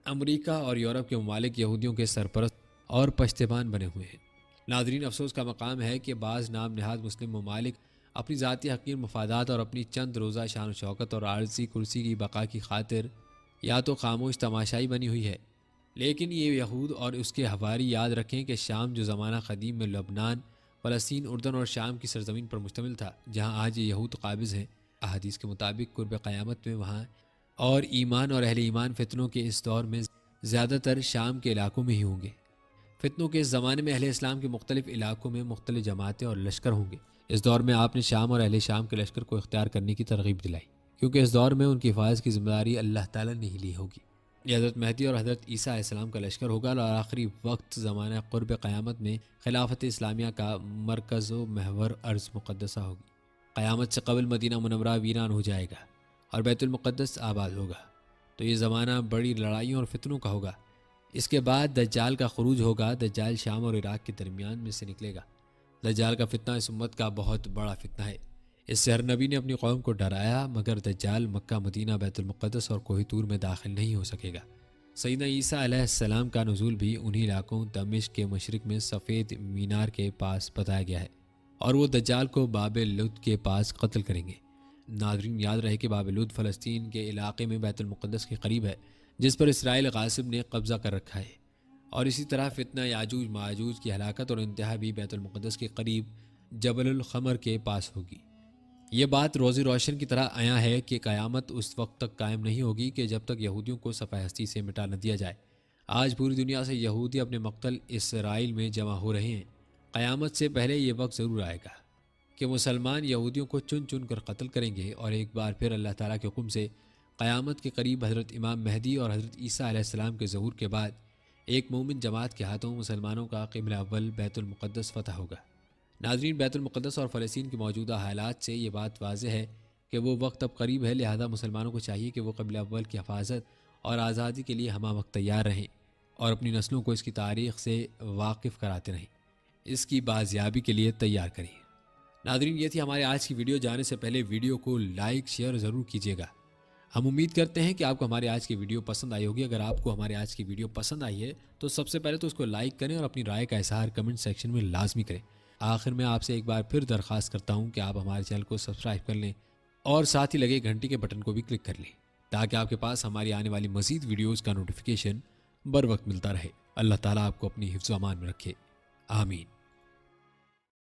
امریکہ اور یورپ کے ممالک یہودیوں کے سرپرست اور پشتیبان بنے ہوئے ہیں۔ ناظرین، افسوس کا مقام ہے کہ بعض نام نہاد مسلم ممالک اپنی ذاتی حقیر مفادات اور اپنی چند روزہ شان و شوکت اور عارضی کرسی کی بقا کی خاطر یا تو خاموش تماشائی بنی ہوئی ہے، لیکن یہ یہود اور اس کے حواری یاد رکھیں کہ شام جو زمانہ قدیم میں لبنان، فلسطین، اردن اور شام کی سرزمین پر مشتمل تھا، جہاں آج یہ یہود قابض ہیں، احادیث کے مطابق قرب قیامت میں وہاں اور ایمان اور اہل ایمان فتنوں کے اس دور میں زیادہ تر شام کے علاقوں میں ہی ہوں گے۔ فتنوں کے اس زمانے میں اہل اسلام کے مختلف علاقوں میں مختلف جماعتیں اور لشکر ہوں گے۔ اس دور میں آپ نے شام اور اہل شام کے لشکر کو اختیار کرنے کی ترغیب دلائی، کیونکہ اس دور میں ان کی حفاظت کی ذمہ داری اللہ تعالیٰ نے ہی لی ہوگی۔ یہ حضرت مہدی اور حضرت عیسیٰ علیہ السلام کا لشکر ہوگا، اور آخری وقت زمانہ قرب قیامت میں خلافت اسلامیہ کا مرکز و محور ارض مقدسہ ہوگی۔ قیامت سے قبل مدینہ منورہ ویران ہو جائے گا اور بیت المقدس آباد ہوگا، تو یہ زمانہ بڑی لڑائیوں اور فتنوں کا ہوگا۔ اس کے بعد دجال کا خروج ہوگا۔ دجال شام اور عراق کے درمیان میں سے نکلے گا۔ دجال کا فتنہ اس امت کا بہت بڑا فتنہ ہے۔ اس سے ہر نبی نے اپنی قوم کو ڈرایا، مگر دجال مکہ، مدینہ، بیت المقدس اور کوہ طور میں داخل نہیں ہو سکے گا۔ سیدنا عیسیٰ علیہ السلام کا نزول بھی انہی علاقوں دمشق کے مشرق میں سفید مینار کے پاس بتایا گیا ہے، اور وہ دجال کو باب لد کے پاس قتل کریں گے۔ ناظرین، یاد رہے کہ باب لد فلسطین کے علاقے میں بیت المقدس کے قریب ہے، جس پر اسرائیل غاصب نے قبضہ کر رکھا ہے، اور اسی طرح فتنہ یاجوج ماجوج کی ہلاکت اور انتہا بھی بیت المقدس کے قریب جبل الخمر کے پاس ہوگی۔ یہ بات روزی روشن کی طرح عیاں ہے کہ قیامت اس وقت تک قائم نہیں ہوگی کہ جب تک یہودیوں کو صفحہ ہستی سے مٹا نہ دیا جائے۔ آج پوری دنیا سے یہودی اپنے مقتل اسرائیل میں جمع ہو رہے ہیں۔ قیامت سے پہلے یہ وقت ضرور آئے گا کہ مسلمان یہودیوں کو چن چن کر قتل کریں گے، اور ایک بار پھر اللہ تعالیٰ کے حکم سے قیامت کے قریب حضرت امام مہدی اور حضرت عیسیٰ علیہ السلام کے ظہور کے بعد ایک مومن جماعت کے ہاتھوں مسلمانوں کا قبلہ اول بیت المقدس فتح ہوگا۔ ناظرین، بیت المقدس اور فلسطین کی موجودہ حالات سے یہ بات واضح ہے کہ وہ وقت اب قریب ہے، لہذا مسلمانوں کو چاہیے کہ وہ قبلہ اول کی حفاظت اور آزادی کے لیے ہمہ وقت تیار رہیں اور اپنی نسلوں کو اس کی تاریخ سے واقف کراتے رہیں، اس کی بازیابی کے لیے تیار کریں۔ ناظرین، یہ تھی ہمارے آج کی ویڈیو۔ جانے سے پہلے ویڈیو کو لائک شیئر ضرور کیجیے گا۔ ہم امید کرتے ہیں کہ آپ کو ہمارے آج کی ویڈیو پسند آئی ہوگی۔ اگر آپ کو ہمارے آج کی ویڈیو پسند آئی ہے تو سب سے پہلے تو اس کو لائک کریں اور اپنی رائے کا اظہار کمنٹ سیکشن میں لازمی کریں۔ آخر میں آپ سے ایک بار پھر درخواست کرتا ہوں کہ آپ ہمارے چینل کو سبسکرائب کر لیں اور ساتھ ہی لگے گھنٹی کے بٹن کو بھی کلک کر لیں، تاکہ آپ کے پاس ہماری آنے والی مزید ویڈیوز کا نوٹیفیکیشن بر وقت ملتا رہے۔ اللہ تعالیٰ آپ کو اپنی حفظ و امان میں رکھے، آمین۔